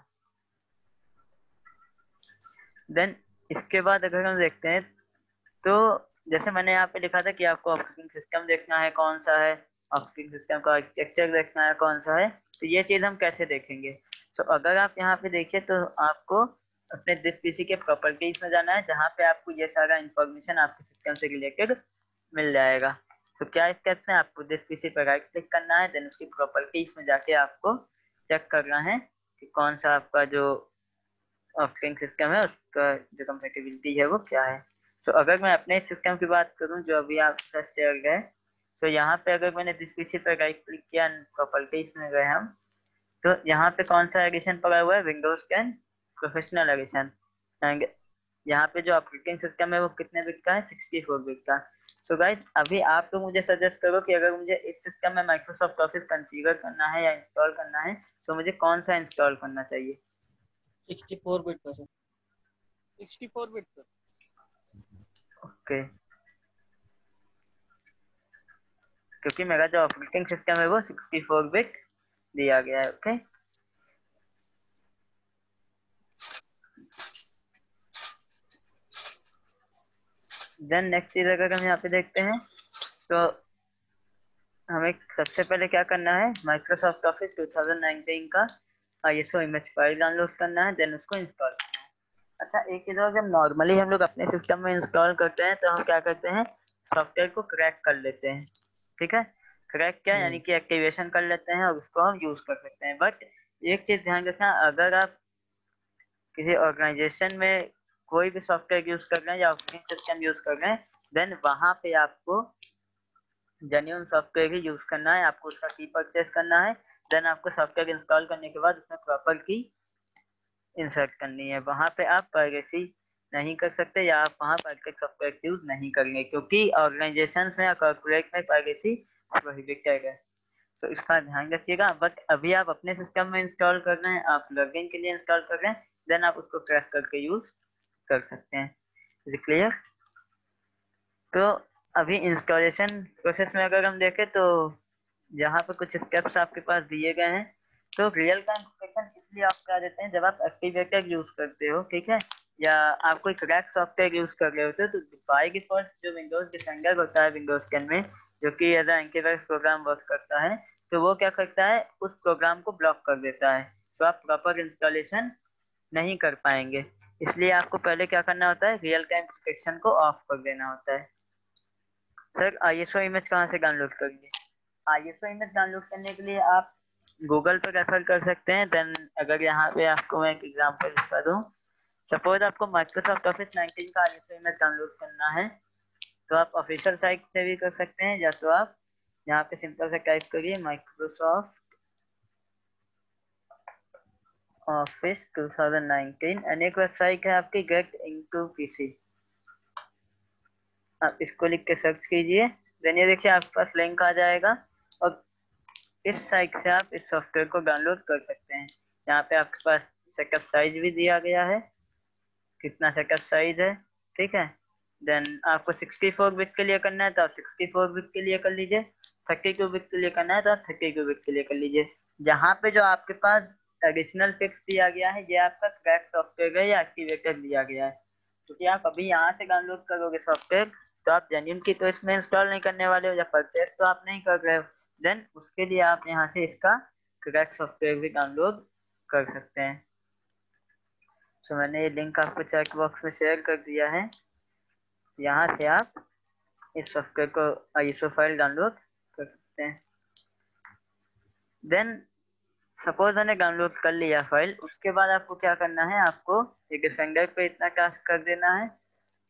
देन इसके बाद अगर हम देखते हैं तो जैसे मैंने यहाँ पे लिखा था कि आपको ऑपरेटिंग सिस्टम देखना है कौन सा है, ऑपरेटिंग सिस्टम का आर्किटेक्चर देखना है कौन सा है, तो ये चीज हम कैसे देखेंगे। तो अगर आप यहाँ पे देखिए तो आपको अपने दिस पीसी के प्रॉपर्टीज में जाना है, जहाँ पे आपको ये सारा इंफॉर्मेशन आपके सिस्टम से रिलेटेड मिल जाएगा। तो क्या स्टेप्स हैं? आपको दिस पीसी पर राइट क्लिक करना है, देन उसकी प्रॉपर्टीज में जाके आपको चेक करना है कि कौन सा आपका जो ऑपरेटिंग सिस्टम है उसका जो कंपैटिबिलिटी है वो क्या है। तो अगर मैं अपने सिस्टम की बात करूं जो अभी आप सर्च कर गए, तो यहाँ पे अगर मैंने दिस पीसी पर राइट क्लिक किया, प्रॉपर्टीज में गए हम, तो यहाँ पे कौन सा एडिशन पड़ा हुआ है? Windows 10 professional addition. एंड यहाँ पे जो ऑपरेटिंग सिस्टम है वो कितने बिट का है? 64 बिट का। तो गाइस अभी आप तो मुझे सजेस्ट करो कि अगर मुझे इस सिस्टम में माइक्रोसॉफ्ट ऑफिस कॉन्फ़िगर करना है या इंस्टॉल करना है तो मुझे कौन सा इंस्टॉल करना चाहिए? 64 बिट का सर। 64 bit sir. ओके, क्योंकि मेरा जो ऑपरेटिंग सिस्टम है वो 64 बिट दिया गया है। ओके, देन नेक्स्ट चीज अगर हम यहाँ पे देखते हैं तो हमें सबसे पहले क्या करना है? माइक्रोसॉफ्ट ऑफिस 2019 का ISO इमेज फाइल डाउनलोड करना है, देन उसको इंस्टॉल करना है। अच्छा, एक चीज और, जब नॉर्मली हम लोग अपने सिस्टम में इंस्टॉल करते हैं तो हम क्या करते हैं? सॉफ्टवेयर को क्रैक कर लेते हैं। ठीक है, क्रैक क्या यानी कि एक्टिवेशन कर लेते हैं और उसको हम यूज कर सकते हैं। बट एक चीज ध्यान रखना, अगर आप किसी ऑर्गेनाइजेशन में कोई भी सॉफ्टवेयर यूज कर रहे हैं या ऑपरेटिंग सिस्टम यूज कर रहे हैं देन वहां पे आपको जेन्युइन सॉफ्टवेयर ही यूज करना है, आपको उसका की परचेस करना है। देन आपको सॉफ्टवेयर इंस्टॉल करने के बाद उसमें प्रॉपर की इंसर्ट करनी है। वहां पे आप पायरेसी नहीं कर सकते या आप वहां पर सॉफ्टवेयर यूज नहीं करेंगे, क्योंकि ऑर्गेनाइजेशन में या कॉर्पोरेट में पायरेसी प्रोहिबिटेड है। तो इसका ध्यान रखिएगा। बट अभी आप अपने सिस्टम में इंस्टॉल कर रहे हैं, आप लॉगिन के लिए इंस्टॉल कर रहे हैं, देन आप उसको क्रैक करके यूज कर सकते हैं। Is it clear? तो अभी इंस्टॉलेशन प्रोसेस में अगर हम देखें तो यहाँ पे कुछ स्टेप्स आपके पास दिए गए हैं। तो रियल टाइम प्रोटेक्शन इसलिए आप क्या देते हैं? जब आप एक्टिवेटर यूज करते हो, ठीक है, या आप कोई क्रैक सॉफ्टवेयर यूज कर रहे होते हो, तो बाय डिफॉल्ट जो विंडोज डिफेंडर होता है विंडोज 10 में, जो कि एज एंटीवायरस प्रोग्राम वर्क करता है, तो वो क्या करता है, उस प्रोग्राम को ब्लॉक कर देता है, तो आप प्रॉपर इंस्टॉलेशन नहीं कर पाएंगे। इसलिए आपको पहले क्या करना होता है, रियल टाइम प्रोटेक्शन को ऑफ कर देना होता है। सर आईएसओ इमेज कहाँ से डाउनलोड करेंगे? आईएसओ इमेज डाउनलोड करने के लिए आप गूगल पे रेफर कर सकते हैं। देन अगर यहाँ पे आपको मैं एक एग्जांपल बता दूं, सपोज आपको माइक्रोसॉफ्ट ऑफिस 19 का आईएसओ इमेज डाउनलोड करना है, तो आप ऑफिशियल साइट से भी कर सकते हैं, या तो आप यहाँ पे सिंपल से टाइप करिए माइक्रोसॉफ्ट ऑफिस 2019 एंड एक वेबसाइट है आपकी गेट इनटू पीसी, आप इसको लिख के सर्च कीजिए। देन ये देखिए आपके पास लिंक आ जाएगा और इस साइट से आप इस सॉफ्टवेयर को डाउनलोड कर सकते हैं। यहाँ पे आपके पास सेटअप साइज भी दिया गया है, कितना सेटअप साइज है, ठीक है। देन आपको 64 बिट के लिए करना है तो आप 64 बिट के लिए कर लीजिए, 32 बिट के लिए करना है तो आप 32 बिट के लिए कर लीजिए। जहाँ पे जो आपके पास एडिशनल फिक्स दिया गया है ये आपका क्रैक सॉफ्टवेयर है या एक्टिवेटेड दिया गया है, क्योंकि आप अभी यहाँ से डाउनलोड करोगे सॉफ्टवेयर तो आप जेन्युइन की तो इसमें इंस्टॉल नहीं करने वाले हो या परचेस तो आप नहीं कर रहे हो, देन उसके लिए आप यहाँ से इसका क्रैक सॉफ्टवेयर भी डाउनलोड कर सकते हैं। तो मैंने ये लिंक आपको चैट बॉक्स में शेयर कर दिया है, यहाँ से आप इस सॉफ्टवेयर को आईएसओ फाइल डाउनलोड कर सकते हैं। देन सपोज मैंने डाउनलोड कर लिया फाइल, उसके बाद आपको क्या करना है, आपको एक डिफेंडर पे इतना टास्क कर देना है,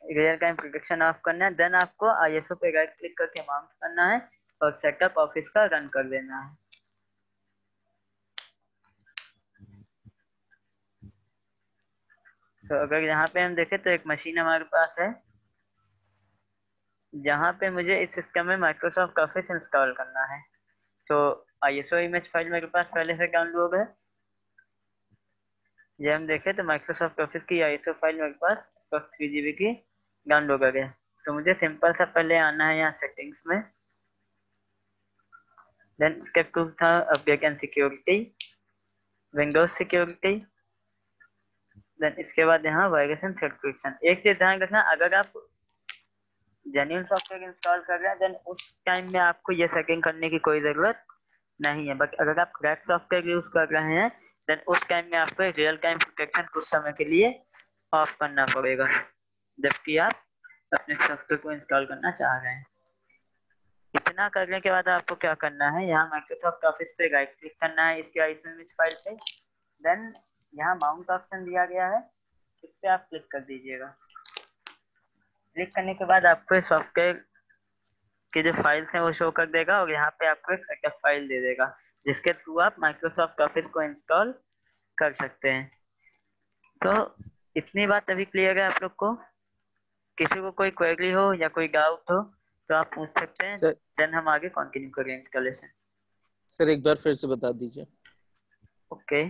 रियल टाइम प्रोटेक्शन ऑफ करना है। देन आपको आईएसओ पे राइट क्लिक करके माउंट करना है और सेटअप ऑफिस का रन कर देना है। तो अगर यहाँ पे हम देखें तो एक मशीन हमारे पास है जहाँ पे मुझे इस सिस्टम में माइक्रोसॉफ्ट ऑफिस इंस्टॉल करना है। तो आईएसओ इमेज फाइल मेरे पास पहले से डाउनलोड है। ये हम देखें तो माइक्रोसॉफ्ट ऑफिस की आईएसओ फाइल मेरे पास 3 GB की डाउनलोड हो गया। तो मुझे सिंपल सा पहले आना है यहाँ सेटिंग्स में, देन स्टेप 2 था update and security, Windows security, then इसके बाद यहाँ वायरस एंड सर्टिफिकेशन। एक चीज ध्यान रखना, अगर आप जेन्युइन सॉफ्टवेयर इंस्टॉल कर रहे हैं देन उस टाइम में आपको ये सेटिंग करने की कोई जरूरत नहीं है, बट अगर आप क्रैक सॉफ्टवेयर यूज कर रहे हैं देन उस टाइम में आपको रियल टाइम प्रोटेक्शन कुछ समय के लिए ऑफ करना पड़ेगा जबकि आप अपने सॉफ्टवेयर को इंस्टॉल करना चाह रहे हैं। इतना करने के बाद आपको क्या करना है, यहाँ माइक्रोसॉफ्ट ऑफिस पे राइट क्लिक करना है इसके आईएसओ इमेज फाइल पे, देन यहाँ माउंट ऑप्शन दिया गया है, इस पे आप क्लिक कर दीजिएगा। क्लिक करने के बाद आपको सॉफ्टवेयर की जो फाइल्स हैं वो शो कर देगा और यहाँ पे आपको एक सेटअप फाइल दे देगा जिसके थ्रू आप माइक्रोसॉफ्ट ऑफिस को इंस्टॉल कर सकते हैं। तो इतनी बात अभी क्लियर है आप लोग को? किसी को कोई क्वेरी हो या कोई डाउट हो तो आप पूछ सकते हैं, देन हम आगे कंटिन्यू करें इंस्टॉलेशन। सर एक बार फिर से बता दीजिए। ओके,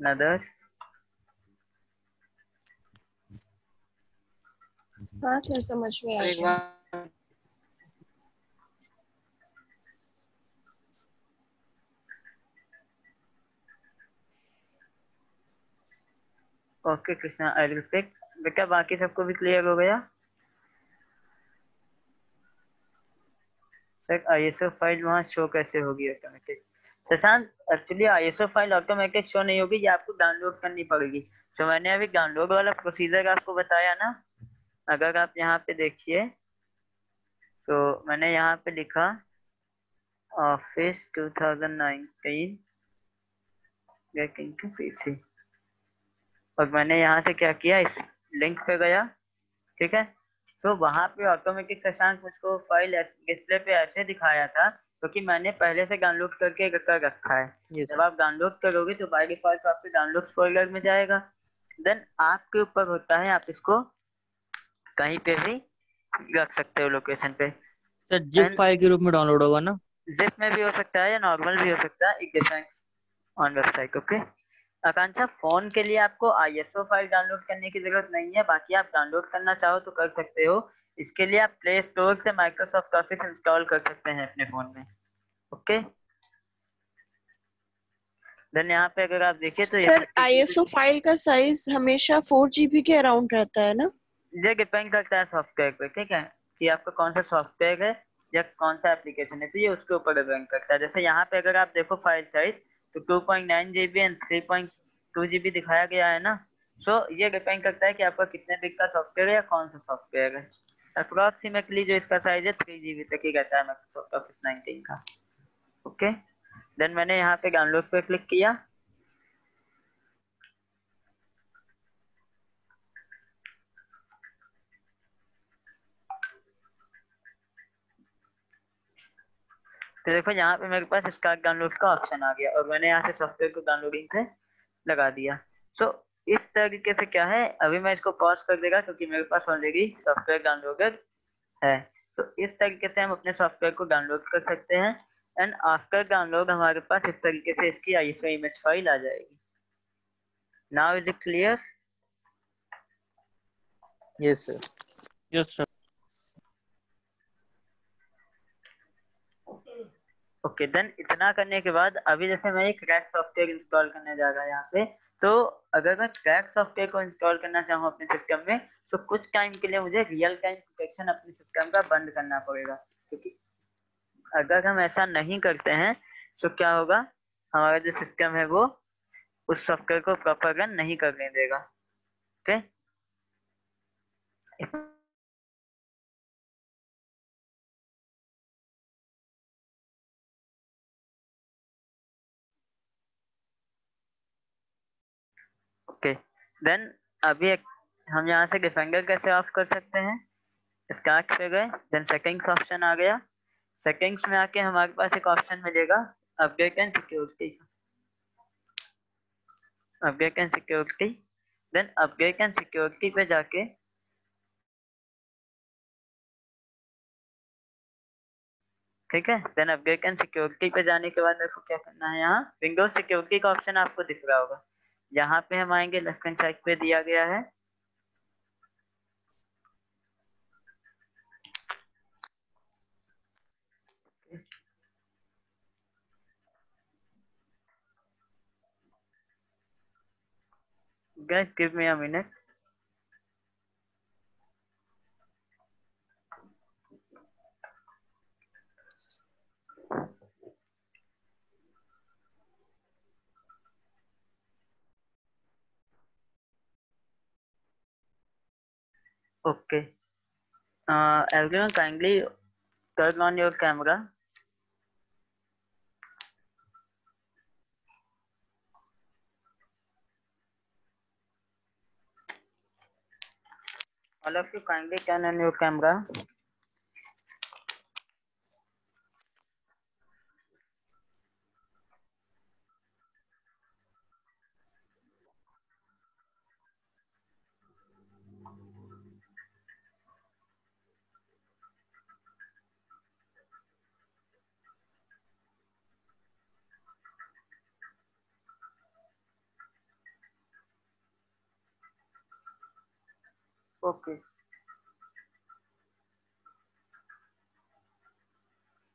नदर? हाँ सर समझ में आ गया। Okay Krishna, I will pick. बेटा बाकी सबको भी क्लियर हो गया? सर आईएसओ फाइल वहाँ शो कैसे होगी automatic? Shashank, actually ISO file automatic show नहीं होगी, ये आपको डाउनलोड करनी पड़ेगी। तो मैंने अभी डाउनलोड वाला प्रोसीजर आपको बताया ना, अगर आप यहाँ पे देखिए तो मैंने यहाँ पे लिखा ऑफिस 2019 गेट इनटू पीसी और मैंने यहाँ से क्या किया, इस लिंक पे गया, ठीक है। तो वहां पे ऑटोमेटिक शशांक मुझको फाइल डिस्प्ले पे ऐसे दिखाया था क्योंकि मैंने पहले से डाउनलोड करके कर रखा है। जब आप डाउनलोड करोगे तो बाय डिफॉल्ट आपके डाउनलोड फोल्डर में जाएगा, देन आपके ऊपर होता है आप इसको कहीं पे भी रख सकते हो लोकेशन पे। सर जिप फाइल के रूप में डाउनलोड होगा ना? जिप में भी हो सकता है या नॉर्मल भी हो सकता है, it depends on website. Okay Akanksha, phone के लिए आपको आईएसओ फाइल डाउनलोड करने की जरूरत नहीं है, बाकी आप डाउनलोड करना चाहो तो कर सकते हो। इसके लिए आप प्ले स्टोर से माइक्रोसॉफ्ट ऑफिस इंस्टॉल कर सकते हैं अपने फोन में। ओके देन यहाँ पे अगर आप देखिए तो सर आईएसओ फाइल का साइज हमेशा 4 GB के अराउंड रहता है ना? ये डिपेंड करता है सॉफ्टवेयर पे, ठीक है, कि आपका कौन सा सॉफ्टवेयर है या कौन सा एप्लीकेशन है, तो ये उसके ऊपर डिपेंड करता है। जैसे यहाँ पे अगर आप देखो फाइल साइज, तो 2.9 GB एंड 3.2 GB दिखाया गया है ना। सो ये डिपेंड करता है कि आपका कितने बिग का सॉफ्टवेयर है या कौन सा सॉफ्टवेयर है। अप्रोक्सीमेटली जो इसका साइज है 3 GB तक ही रहता है माइक्रोसॉफ्ट ऑफिस 19 का। ओके, देन मैंने यहाँ पे डाउनलोड पे क्लिक किया। तो देखो यहाँ पे मेरे पास स्टार्ट डाउनलोड का ऑप्शन आ गया और मैंने यहाँ से सॉफ्टवेयर को डाउनलोडिंग पे लगा दिया। सो इस तरीके से क्या है, अभी मैं इसको पॉज कर देगा क्योंकि मेरे पास ऑलरेडी सॉफ्टवेयर डाउनलोडेड है। तो इस तरीके से हम अपने सॉफ्टवेयर को डाउनलोड कर सकते हैं एंड आफ्टर डाउनलोड हमारे पास इस तरीके से इसकी आईएसओ इमेज फाइल आ जाएगी। Now is it clear? Yes, sir. Yes, sir. Okay, then इतना करने के बाद अभी जैसे मैं एक क्रैक सॉफ्टवेयर इंस्टॉल करने जा रहा यहाँ पे, तो अगर मैं क्रैक सॉफ्टवेयर को इंस्टॉल करना चाहूँ अपने सिस्टम में, तो कुछ टाइम के लिए मुझे रियल टाइम प्रोटेक्शन अपने सिस्टम का बंद करना पड़ेगा। क्योंकि अगर हम ऐसा नहीं करते हैं तो क्या होगा, हमारा जो सिस्टम है वो उस सॉफ्टवेयर को प्रॉपर रन नहीं करने देगा। ओके, ओके, देन अभी हम यहाँ से डिफेंडर कैसे ऑफ कर सकते हैं। स्टार्ट पे गए, देन सेटिंग्स ऑप्शन आ गया। सेटिंग्स में आके हमारे पास एक ऑप्शन मिलेगा update and security, update and security. Then update and security पे जाके ठीक है, देन अपडेट एंड सिक्योरिटी पे जाने के बाद मेरे को क्या करना है, यहाँ विंडोज सिक्योरिटी का ऑप्शन आपको दिख रहा होगा। यहाँ पे हम आएंगे, लेफ्ट हैंड साइड पे दिया गया है guys give me a minute। Okay, everyone kindly turn on your camera। all of you kindly turn on your camera। Okay,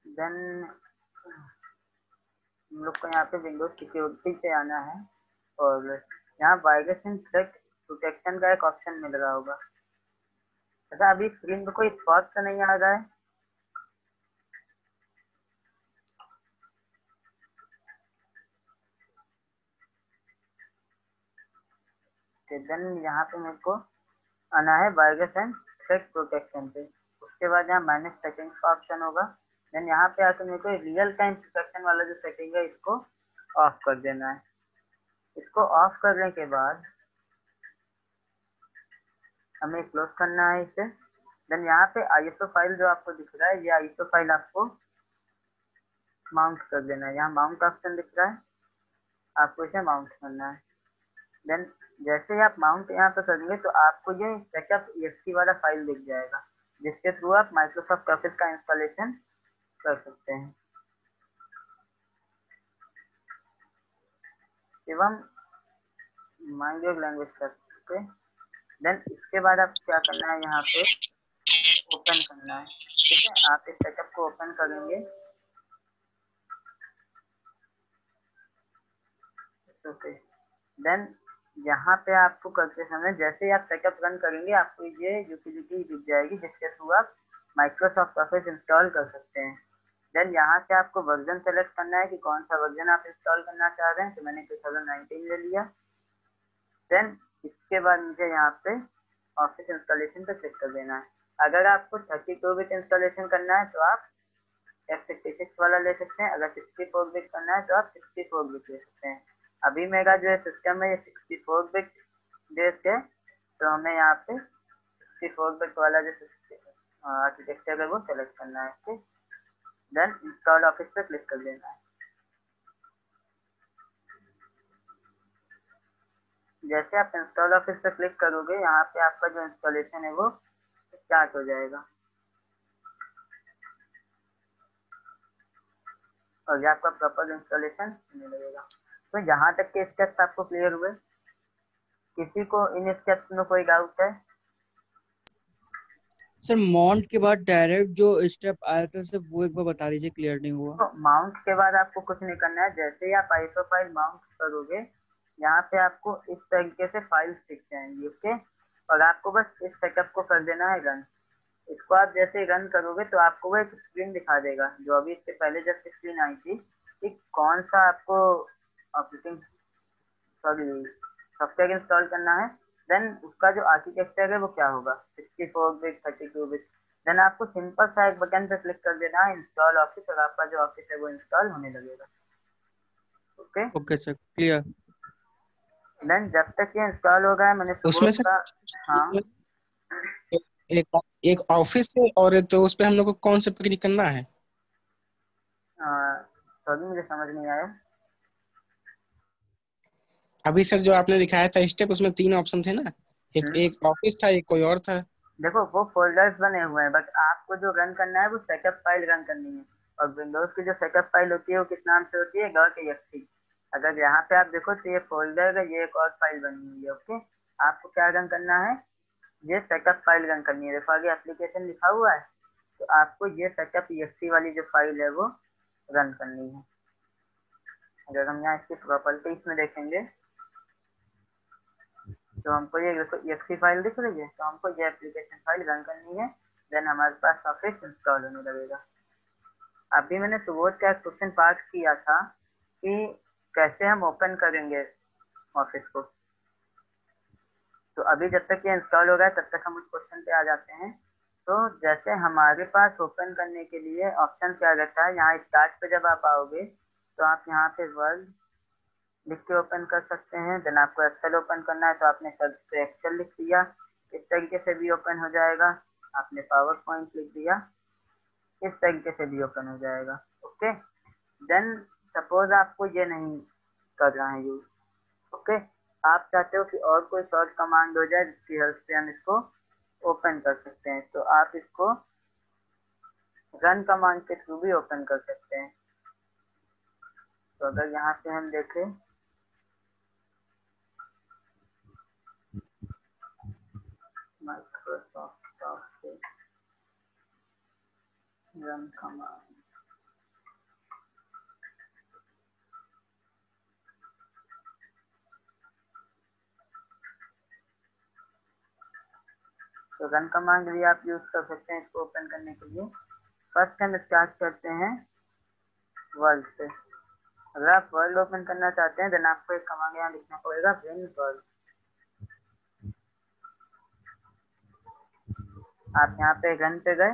then हम लोग को यहाँ पे विंडोज सिक्योरिटी पे आना है और यहाँ वायरस एंड थ्रेट प्रोटेक्शन का एक ऑप्शन मिल रहा होगा। अच्छा, अभी स्क्रीन पे कोई स्पॉट तो नहीं आ रहा है? देन यहाँ पे मेरे को आना है वायरस एंड थ्रेट प्रोटेक्शन पे। उसके बाद यहाँ मैनेज सेटिंग्स का ऑप्शन होगा। देन यहाँ पे आके मेरे को रियल टाइम प्रोटेक्शन वाला जो सेटिंग है इसको ऑफ कर देना है। इसको ऑफ करने के बाद हमें क्लोज करना है इसे। देन यहाँ पे आईएसओ फाइल जो आपको दिख रहा है, ये आईएसओ फाइल आपको माउंट कर देना है। यहाँ माउंट ऑप्शन दिख रहा है, आपको इसे माउंट करना है। देन जैसे ही आप माउंट यहाँ पे करेंगे तो आपको ये सेटअप एक्स वाला फाइल दिख जाएगा, जिसके थ्रू आप माइक्रोसॉफ्ट ऑफिस का इंस्टॉलेशन कर सकते हैं। एवं माइंड योर लैंग्वेज करके देन इसके बाद आप क्या करना है, यहाँ पे ओपन करना है। ठीक है, आप इस सेटअप को ओपन करेंगे। ओके, देन यहाँ पे आपको करते समय जैसे ही आप सेटअप रन करेंगे आपको ये यूटिलिटी दिख जाएगी, जिसके थ्रू आप माइक्रोसॉफ्ट ऑफिस इंस्टॉल कर सकते हैं। देन यहाँ से आपको वर्जन सेलेक्ट करना है कि कौन सा वर्जन आप इंस्टॉल करना चाह रहे हैं, तो मैंने 2019 ले लिया। देन इसके बाद मुझे यहाँ पे ऑफिस इंस्टॉलेशन पे क्लिक कर देना है। अगर आपको 32 बिट इंस्टॉलेशन करना है तो आप x86 वाला ले सकते हैं, अगर 64 बिट करना है तो आप 64 बिट ले सकते हैं। अभी मेरा जो है सिस्टम है ये 64 बिट बेस्ड है, तो हमें यहाँ पे 64 बिट वाला जो आर्किटेक्चर है वो सेलेक्ट करना है। ओके, देन इंस्टॉल ऑफिस पे क्लिक कर देना है। जैसे आप इंस्टॉल ऑफिस पे क्लिक करोगे यहाँ पे आपका जो इंस्टॉलेशन है वो स्टार्ट हो जाएगा और ये आपका प्रॉपर इंस्टॉलेशन होने लगेगा। तो यहाँ तक के स्टेप्स आपको क्लियर हुए? किसी को इन स्टेप्स में कोई डाउट है? सर माउंट के बाद डायरेक्ट जो स्टेप आया था सर वो एक बार बता दीजिए, क्लियर नहीं हुआ। तो माउंट के बाद आपको कुछ नहीं करना है। जैसे ही आप आईएसओ फाइल माउंट करोगे यहाँ पे आपको इस तरीके से फाइल्स दिख जाएंगी। ओके, और आपको बस इस सेटअप को कर देना है रन। इसको आप जैसे ही रन करोगे तो आपको वो एक स्क्रीन दिखा देगा जो अभी इससे पहले जस्ट स्क्रीन आई थी कि कौन सा आपको ऑपरेटिंग सॉफ्टवेयर इंस्टॉल करना है। देन उसका जो आर्किटेक्चर है वो क्या होगा, 64 बिट 32 बिट। देन आपको सिंपल सा एक बटन पे क्लिक कर देना है इंस्टॉल ऑफिस, और आपका जो ऑफिस है वो इंस्टॉल होने लगेगा। Okay okay sir, clear. Then जब तक ये इंस्टॉल हो गया, मैंने उसमें सुबह से का हाँ एक एक ऑफिस है, और तो उस पे हम लोग को कौन से पे क्लिक करना है? सॉरी मुझे समझ नहीं आया। अभी सर जो आपने दिखाया था स्टेप, उसमें 3 ऑप्शन थे ना, एक एक ऑफिस था, एक कोई और था। देखो वो फोल्डर्स बने हुए हैं, बट आपको जो रन करना है वो सेटअप फाइल रन करनी है। और विंडोज की जो सेटअप फाइल होती है वो किस नाम से होती है, .exe। अगर यहाँ पे आप देखो तो ये फोल्डर है, ये एक और फाइल बनी हुई है। ओके, आपको क्या रन करना है, ये सेटअप फाइल रन करनी है। देखो आगे एप्लीकेशन लिखा हुआ है, तो आपको ये सेटअप exe वाली जो फाइल है वो रन करनी है। अगर हम यहाँ इसकी प्रॉपर्टीज में देखेंगे तो हमको ये देखो exe फाइल दिख रही है, तो हमको ये एप्लीकेशन फाइल रन करनी है। देन हमारे पास ऑफिस इंस्टॉल होने लगेगा। अभी मैंने सुबोध का एक क्वेश्चन पास किया था कि कैसे हम ओपन करेंगे ऑफिस को। तो अभी जब तक ये इंस्टॉल हो रहा है तब तक हम उस क्वेश्चन पे आ जाते हैं। तो जैसे हमारे पास ओपन करने के लिए ऑप्शन क्या रहता है, यहाँ स्टार्ट पे जब आप आओगे तो आप यहाँ पे वर्ल्ड लिख के ओपन कर सकते हैं। देन आपको एक्सेल ओपन करना है तो आपने सर्च पे एक्सेल लिख दिया, इस तरीके से भी ओपन हो जाएगा। आपने पावर पॉइंट लिख दिया, इस तरीके से भी ओपन हो जाएगा। ओके, देन सपोज आपको ये नहीं करना है यूज। ओके, आप चाहते हो कि और कोई शॉर्ट कमांड हो जाए जिसकी हेल्प से हम इसको ओपन कर सकते हैं, तो आप इसको रन कमांड के थ्रू भी ओपन कर सकते हैं। तो अगर यहाँ से हम देखें माइक्रोसॉफ्ट ऑफिस रन कमांड, तो रन कमांड भी आप यूज कर सकते हैं इसको ओपन करने के लिए। फर्स्ट हम स्टार्ट करते हैं वर्ल्ड से। अगर आप वर्ल्ड ओपन करना चाहते हैं देन आपको एक कमांड यहाँ लिखना पड़ेगा, विन वर्ल्ड। आप यहाँ पे रन पे गए,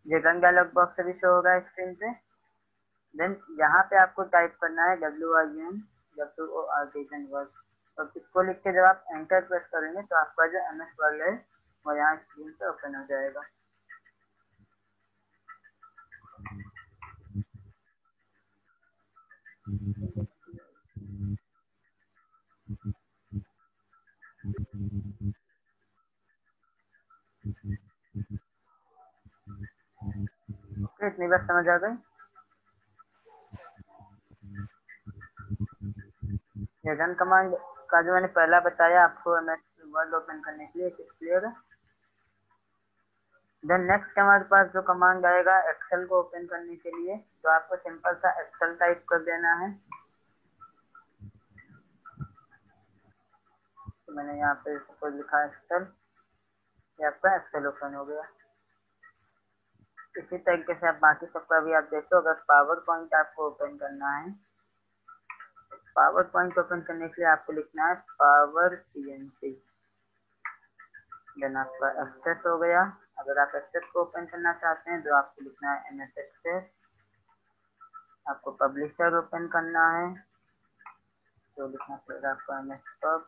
ये रन डायलॉग बॉक्स अभी शो होगा स्क्रीन पे। देन यहाँ पे आपको टाइप करना है WIN वर्ल्ड, और इसको लिख के जब आप एंटर प्रेस करेंगे तो आपका जो MS वर्ल्ड है वो यहाँ स्क्रीन पे ओपन हो जाएगा। ओके, इतनी बात समझ आ गई? ये रन कमांड का जो मैंने पहला बताया आपको MS वर्ल्ड ओपन करने के लिए, क्लियर है? देन नेक्स्ट हमारे पास जो कमांड आएगा एक्सेल को ओपन करने के लिए, तो आपको सिंपल सा एक्सेल टाइप कर देना है। तो मैंने यहाँ पे सपोज लिखा एक्सेल, ये आपका एक्सेल ओपन हो गया। इसी तरीके से आप बाकी सबका भी आप देखो। अगर पावर पॉइंट आपको ओपन करना है, पावर पॉइंट ओपन करने के लिए आपको लिखना है पावर पीएनसी, देन आपका एक्सेस हो गया। अगर आप एक्सेस को ओपन करना चाहते हैं तो आपको लिखना है एमएस एक्सेस। आपको पब्लिशर ओपन करना है तो लिखना पड़ेगा आपको MS Pub,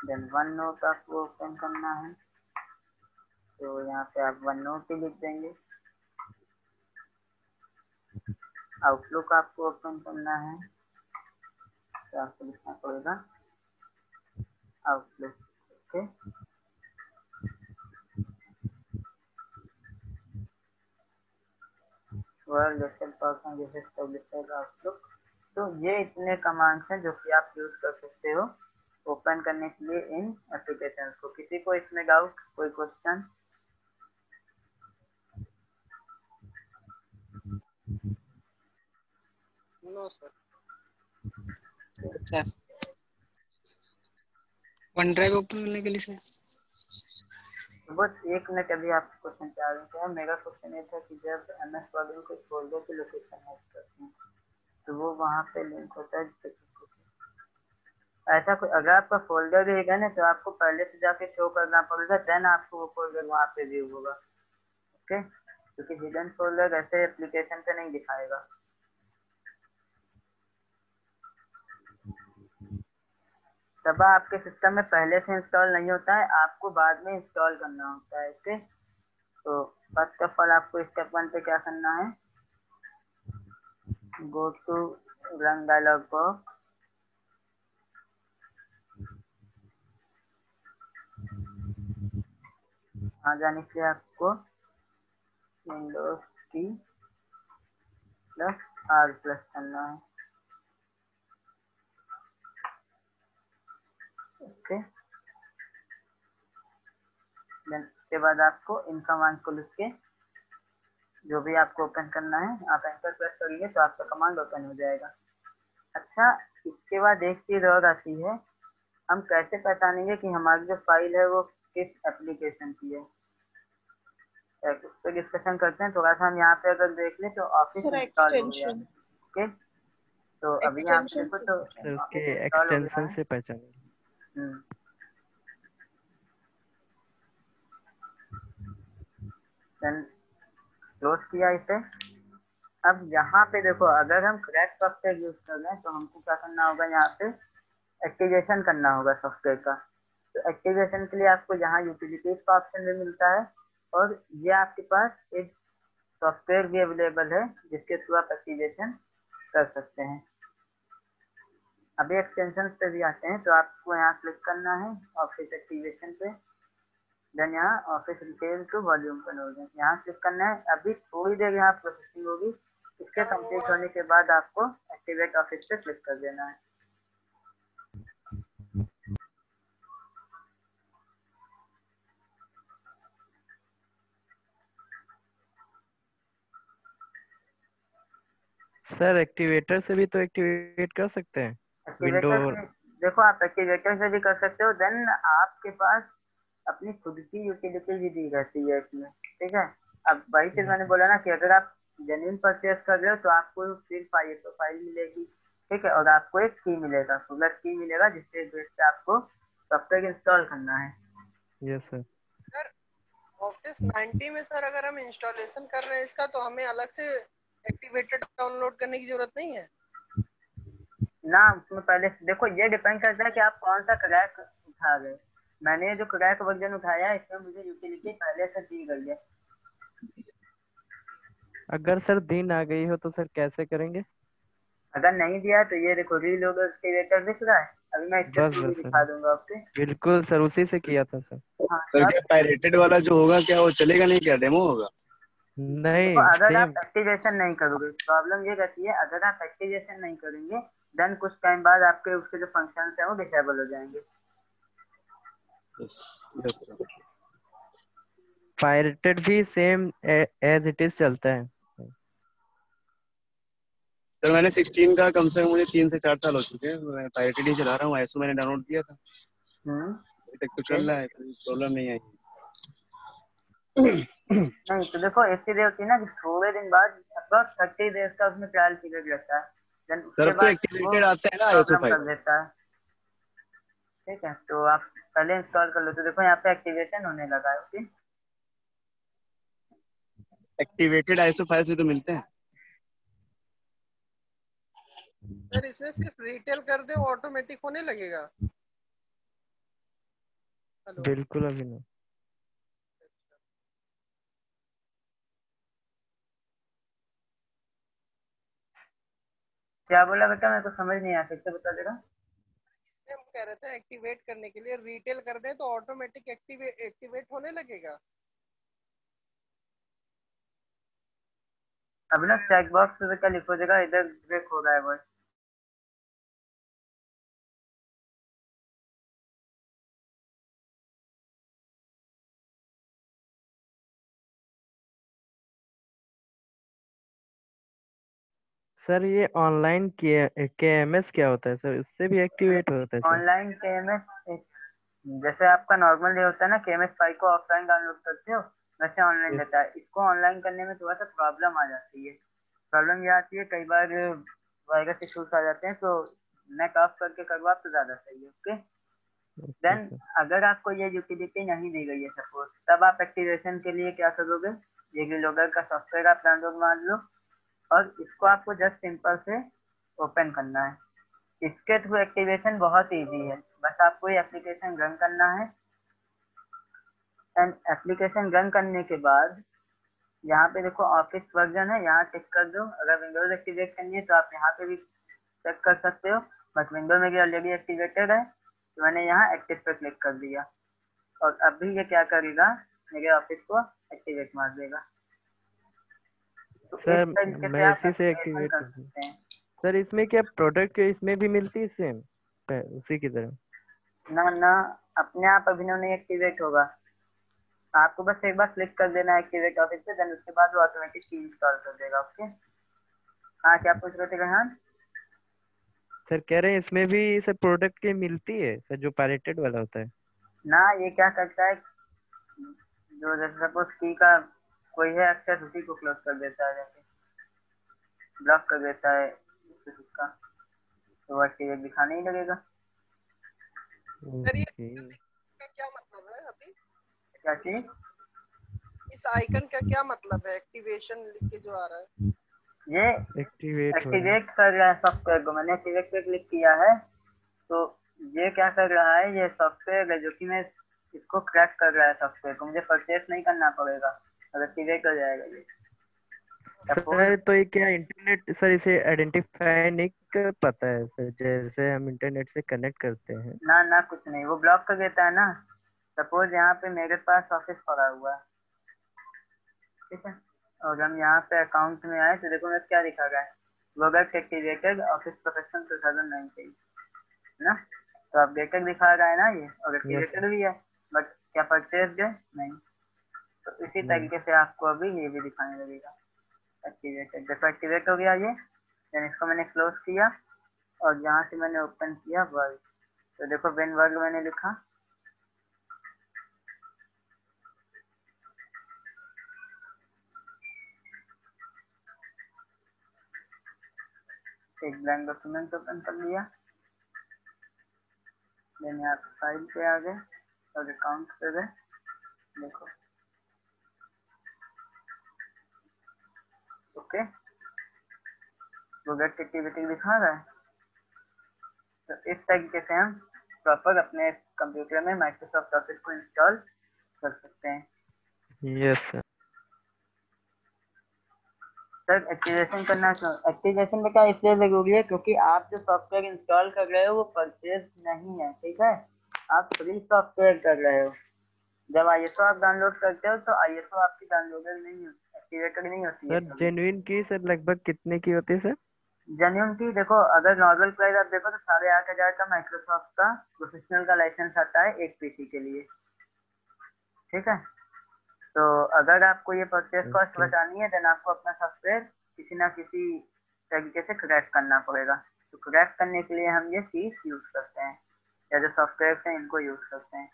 then one note आपको ओपन करना है तो यहाँ पे आप वन नोट ही लिख देंगे। आउटलुक आपको ओपन करना है तो आपको लिखना पड़ेगा Outlook. Okay, world Excel person जैसे पब्लिशर आउटलुक। तो ये इतने कमांड्स हैं जो कि आप यूज कर सकते हो ओपन करने के लिए इन एप्लीकेशन को। किसी को इसमें डाउट, कोई क्वेश्चन? No sir. अच्छा, वन ड्राइव ओपन करने के लिए सर? बस एक मिनट, अभी आपको क्वेश्चन क्या है। मेरा क्वेश्चन ये था कि जब एमएस वर्ड में कोई फोल्डर की लोकेशन ऐड करते हैं तो वो वहाँ पे लिंक होता है। ऐसा कोई अगर आपका फोल्डर रहेगा ना तो आपको पहले से जाके शो करना पड़ेगा, देन आपको वो फोल्डर वहाँ पे व्यू होगा। ओके, क्योंकि हिडन फोल्डर ऐसे एप्लीकेशन पे नहीं दिखाएगा। तब आपके सिस्टम में पहले से इंस्टॉल नहीं होता है, आपको बाद में इंस्टॉल करना होता है। ओके, तो फर्स्ट ऑफ ऑल आपको स्टेप 1 पे क्या करना है, go to run dialog box, आ जाने के लिए आपको विंडोज की प्लस आर प्लस करना है। ओके, देन उसके बाद आपको इन कमांड को लिख के जो भी आपको ओपन करना है आप एंटर प्रेस करेंगे तो आपका कमांड ओपन हो जाएगा। अच्छा, इसके बाद एक चीज और आती है, हम कैसे पहचानेंगे कि हमारी जो फाइल है वो किस एप्लीकेशन की है। उस पर डिस्कशन करते हैं थोड़ा सा। हम यहाँ पे अगर देख लें तो ऑफिस सर इंस्टॉल हो गया है। एक्सटेंशन, ओके, तो अभी यहाँ पे एक्सटेंशन देखो से तो सर उसके ऑफिस इंस्टॉल हो गया एक्सटेंशन है। से पहचानेंगे। देन क्लोज किया इसे। अब यहाँ पे देखो, अगर हम क्रैक सॉफ्टवेयर यूज कर रहे हैं तो हमको क्या करना होगा, यहाँ पे एक्टिवेशन करना होगा सॉफ्टवेयर का। तो एक्टिवेशन के लिए आपको यहाँ यूटिलिटीज का ऑप्शन भी मिलता है और ये आपके पास एक सॉफ्टवेयर भी अवेलेबल है जिसके थ्रू आप एक्टिवेशन कर सकते हैं। अभी एक्सटेंशन पे भी आते हैं तो आपको यहाँ क्लिक करना है ऑफिस एक्टिवेशन पे, देन यहाँ Office detail to volume conversion यहाँ क्लिक करना है। अभी थोड़ी देर यहाँ प्रोसेसिंग होगी, इसके कंप्लीट होने के बाद आपको एक्टिवेट ऑफिस पे क्लिक कर देना है। सर एक्टिवेटर से भी तो एक्टिवेट कर सकते हैं विंडो। एक्टिवेटर से देखो, आप एक्टिवेटर से भी कर सकते हो। देन आपके पास अपनी खुद की यूटिलिटी भी दी रहती है इसमें, ठीक है। अब वही चीज मैंने बोला ना कि अगर आप जेन्युइन परचेज कर रहे हो तो आपको फिर फाइल मिलेगी, ठीक है, और आपको एक की मिलेगा, पूरा की मिलेगा जिससे बेस पे आपको सॉफ्टवेयर इंस्टॉल करना है। Yes sir. सर ऑफिस 90 में सर अगर हम इंस्टॉलेशन कर रहे हैं इसका तो हमें अलग से एक्टिवेटेड डाउनलोड करने की जरूरत नहीं है ना। उसमें पहले देखो, ये डिपेंड करता है कि आप कौन सा क्रैक उठा रहे। मैंने जो क्रैक वर्जन उठाया है इसमें मुझे यूटिलिटी पहले से दी गई है। अगर सर दिन आ गई हो तो सर कैसे करेंगे? अगर नहीं दिया तो ये देखो रीलोड एक्टिवेटर दिख रहा है, अभी मैं स्टेप बस भी बस दिखा सर, दूंगा आपके। बिल्कुल सर उसी से किया था सर। हाँ, सर तब क्या पायरेटेड वाला जो होगा क्या वो चलेगा नहीं, क्या डेमो होगा? देखो, नहीं अगर आप सेम। एक्टिवेशन नहीं करोगे, प्रॉब्लम ये रहती है, अगर आप एक्टिवेशन नहीं करेंगे देन कुछ टाइम बाद आपके उसके जो फंक्शंस हैं वो डिसेबल हो जाएंगे। Yes yes sir. पायरेटेड भी सेम एज इट इज चलता है। सर मैंने 16 का कम से कम मुझे 3 से 4 साल हो चुके हैं, मैं पायरेटेड ही चला रहा हूँ। आईएसओ मैंने डाउनलोड किया था, अभी तक तो चल रहा है, कोई प्रॉब्लम नहीं आई। नहीं तो देखो ऐसी डे होती है ना कि थोड़े दिन बाद अप्रॉक्स 30 डेज का उसमें ट्रायल पीरियड रहता है, देन उसके तरफ तो बाद वो एक्टिवेटेड आता है ना आईएसओ प्रॉब्लम 5। कर देता है। ठीक है, तो आप पहले इंस्टॉल कर लो। तो देखो यहाँ पे एक्टिवेशन होने लगा है। ओके, एक्टिवेटेड आईएसओ फाइल्स भी तो मिलते हैं। सर इसमें सिर्फ रिटेल कर दे ऑटोमेटिक होने लगेगा। हेलो, बिल्कुल अभिनव। क्या बोला बेटा, मेरे को समझ नहीं आया, फिर से बता देगा। इसमें हम कह रहे थे एक्टिवेट करने के लिए रिटेल कर दे तो ऑटोमेटिक एक्टिवेट होने लगेगा। अभी ना चेक बॉक्स पे क्या लिखो देगा, इधर ब्रेक हो रहा है बस। सर ये ऑनलाइन के एम एस क्या होता है सर, उससे भी एक्टिवेट होता है सर? ऑनलाइन केएमएस जैसे आपका नॉर्मल ये होता है ना, केएमएस फाइल को ऑफलाइन डाउनलोड करते हो, वैसे ऑनलाइन रहता है। इसको ऑनलाइन करने में थोड़ा सा प्रॉब्लम आ जाती है। प्रॉब्लम ये आती है, कई बार वायरस इशूज आ जाते हैं, तो नेट ऑफ करके करवा तो ज्यादा सही है। Okay, okay then sir. अगर आपको ये यूटिलिटी नहीं दी गई है सपोज, तब आप एक्टिवेशन के लिए क्या करोगे, ये रीलोडर का सॉफ्टवेयर आप डाउनलोड मार लो और इसको आपको जस्ट सिंपल से ओपन करना है। इसके थ्रू एक्टिवेशन बहुत इजी है, बस आपको ये एप्लीकेशन रन करना है। एंड एप्लीकेशन रन करने के बाद यहाँ पे देखो ऑफिस वर्जन है, यहाँ टिक कर दो। अगर विंडोज एक्टिवेट करनी है तो आप यहाँ पे भी चेक कर सकते हो, बट विंडो मेरी ऑलरेडी एक्टिवेटेड है तो मैंने यहाँ एक्टिव पे क्लिक कर दिया और अभी ये क्या करेगा, मेरे ऑफिस को एक्टिवेट मार देगा। तो इस सर तरीके से मैं आप इसी से एक्टिवेशन एक्टिवेट कर कर दूँ? सकते हैं। सर इसमें क्या प्रोडक्ट इसमें भी मिलती है सेम उसी की तरह? ना ना, अपने आप अभिनव नहीं एक्टिवेट होगा, आपको बस एक बार क्लिक कर देना है एक्टिवेट ऑफिस पे, देन उसके बाद वो ऑटोमेटिक इंस्टॉल कर देगा। ओके, हाँ क्या पूछ रहे थे रेहान? सर कह रहे हैं इसमें भी सर प्रोडक्ट की मिलती है सर, जो पायरेटेड वाला होता है? ना, ये क्या करता है, जो जैसे सपोज की का कोई है एक्सेस, उसी को क्लोज कर देता है, जैसे ब्लॉक कर देता है उसका, तो वो एक्टिवेट दिखाने ही लगेगा। सर ये ओके। का क्या मतलब है अभी? क्या चीज? इस आइकन का क्या मतलब है एक्टिवेशन लिख के जो आ रहा है? ये एक्टिवेट हो रहा है। एक्टिवेट कर रहा है सॉफ्टवेयर को, मैंने एक्टिवेट पे क्लिक किया है तो ये क्या कर रहा है, ये सॉफ्टवेयर है जो कि मैं इसको क्रैक कर रहा है सॉफ्टवेयर को, मुझे परचेस नहीं करना पड़ेगा और एक्टिवेट हो जाएगा ये। सपोज सर तो ये क्या इंटरनेट सर इसे आइडेंटिफाई नहीं कर पाता है सर, जैसे हम इंटरनेट से कनेक्ट करते हैं? ना ना, कुछ नहीं, वो ब्लॉक कर देता है ना। सपोज यहाँ पे मेरे पास ऑफिस पड़ा हुआ है, ठीक है, और हम यहाँ पे अकाउंट में आए तो देखो मैं क्या दिखा रहा है, वगैरह एक्टिवेटेड ऑफिस प्रोफेशनल 2019, है ना। तो अपडेटेड दिखा रहा है ना ये, और यस सर। एक्टिवेटेड भी है, बट क्या परचेज है नहीं। तो इसी नहीं। तरीके से आपको अभी ये भी दिखाने लगेगा एक्टिवेटेड। देखो एक्टिवेट हो गया ये, देन इसको मैंने क्लोज किया और यहाँ से मैंने ओपन किया वर्ग, तो देखो वेन वर्ग मैंने लिखा, एक ब्लैंक डॉक्यूमेंट ओपन कर लिया, देन यहाँ पे फाइल पे आ गए और अकाउंट पे गए। देखो ओके, वो गेट एक्टिविटी दिखा रहा है। तो इस तरीके से हम प्रॉपर अपने कंप्यूटर में माइक्रोसॉफ्ट ऑफिस को इंस्टॉल कर सकते हैं। Yes sir. सर एक्टिवेशन करना, एक्टिवेशन में क्या इसलिए जरूरी है क्योंकि आप जो सॉफ्टवेयर इंस्टॉल कर रहे हो वो परचेज नहीं है, ठीक है, आप फ्री सॉफ्टवेयर कर रहे हो। जब आईएसओ आप डाउनलोड करते हो तो आईएसओ आपकी डाउनलोडेड नहीं होती, एक्टिवेटेड नहीं होती है सर कभी। जेन्युइन की सर लगभग कितने की होती है सर? जेन्युइन की देखो, अगर नॉर्मल प्राइस आप देखो तो 8,500 का माइक्रोसॉफ्ट का प्रोफेशनल का लाइसेंस आता है एक पीसी के लिए, ठीक है। तो अगर आपको ये परचेस कॉस्ट ओके। बचानी है, देन आपको अपना सॉफ्टवेयर किसी ना किसी तरीके से क्रैक करना पड़ेगा। तो क्रैक करने के लिए हम ये चीज यूज करते हैं, या जो सॉफ्टवेयर हैं इनको यूज करते हैं।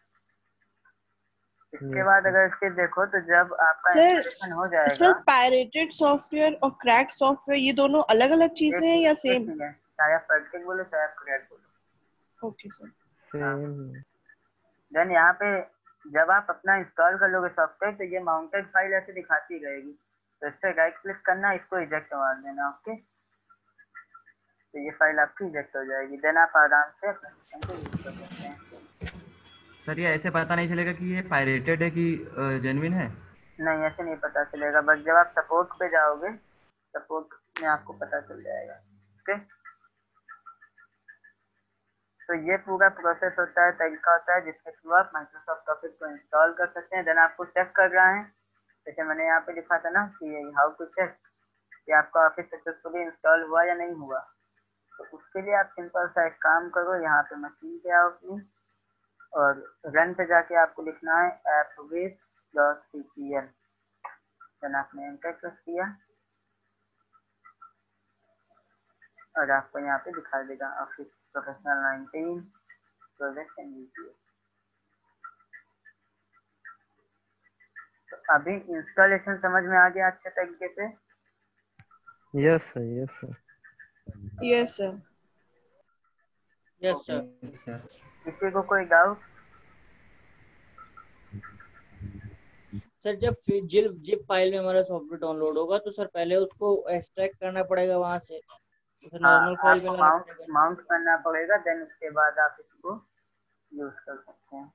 इसके बाद अगर इसके देखो तो जब आपका सर इंस्टॉलेशन हो जाएगा, सर पायरेटेड सॉफ्टवेयर और क्रैक्ड सॉफ्टवेयर ये दोनों अलग अलग चीजें हैं या एक सेम? ही है, चाहे आप पैकेट बोलो चाहे आप क्रैक बोलो। Okay sir. सेम। देन यहाँ पे जब आप अपना इंस्टॉल कर लोगे सॉफ्टवेयर तो ये माउंटेड फाइल ऐसे दिखाती रहेगी, तो इस पर राइट क्लिक करना, इसको इजेक्ट मार देना। ओके, तो ये फाइल आपकी इजेक्ट हो जाएगी। देन आप आराम से अपने सिस्टम को यूज कर सकते हैं। सर ये ऐसे पता नहीं चलेगा कि ये पायरेटेड है कि जेन्युइन है? नहीं, ऐसे नहीं पता चलेगा, बस जब आप सपोर्ट पे जाओगे सपोर्ट में आपको पता चल जाएगा। ओके, तो ये पूरा प्रोसेस होता है, तरीका होता है जिसके थ्रू आप माइक्रोसॉफ्ट ऑफिस को इंस्टॉल कर सकते हैं। देन आपको चेक कर रहा है, जैसे मैंने यहाँ पे लिखा था ना कि हाउ टू चेक कि आपका ऑफिस सक्सेसफुली इंस्टॉल हुआ या नहीं हुआ। तो उसके लिए आप सिंपल सा एक काम करो, यहाँ पे मशीन पे आओ अपनी और रन पे जाके आपको लिखना है appwiz.cpl। देन आपने एंटर प्रेस किया और आपको यहाँ पे दिखा देगा office professional 19 project and video. तो अभी इंस्टॉलेशन समझ में आ गया अच्छे तरीके से? Yes sir, yes sir. Yes sir. Yes sir. किसी को कोई डाउट? सर जब जिप फाइल में हमारा सॉफ्टवेयर डाउनलोड होगा तो सर पहले उसको एक्सट्रैक्ट करना पड़ेगा वहां से, तो नॉर्मल फाइल में लाना पड़ेगा। माउंट करना पड़ेगा, देन उसके बाद आप इसको यूज कर सकते हैं।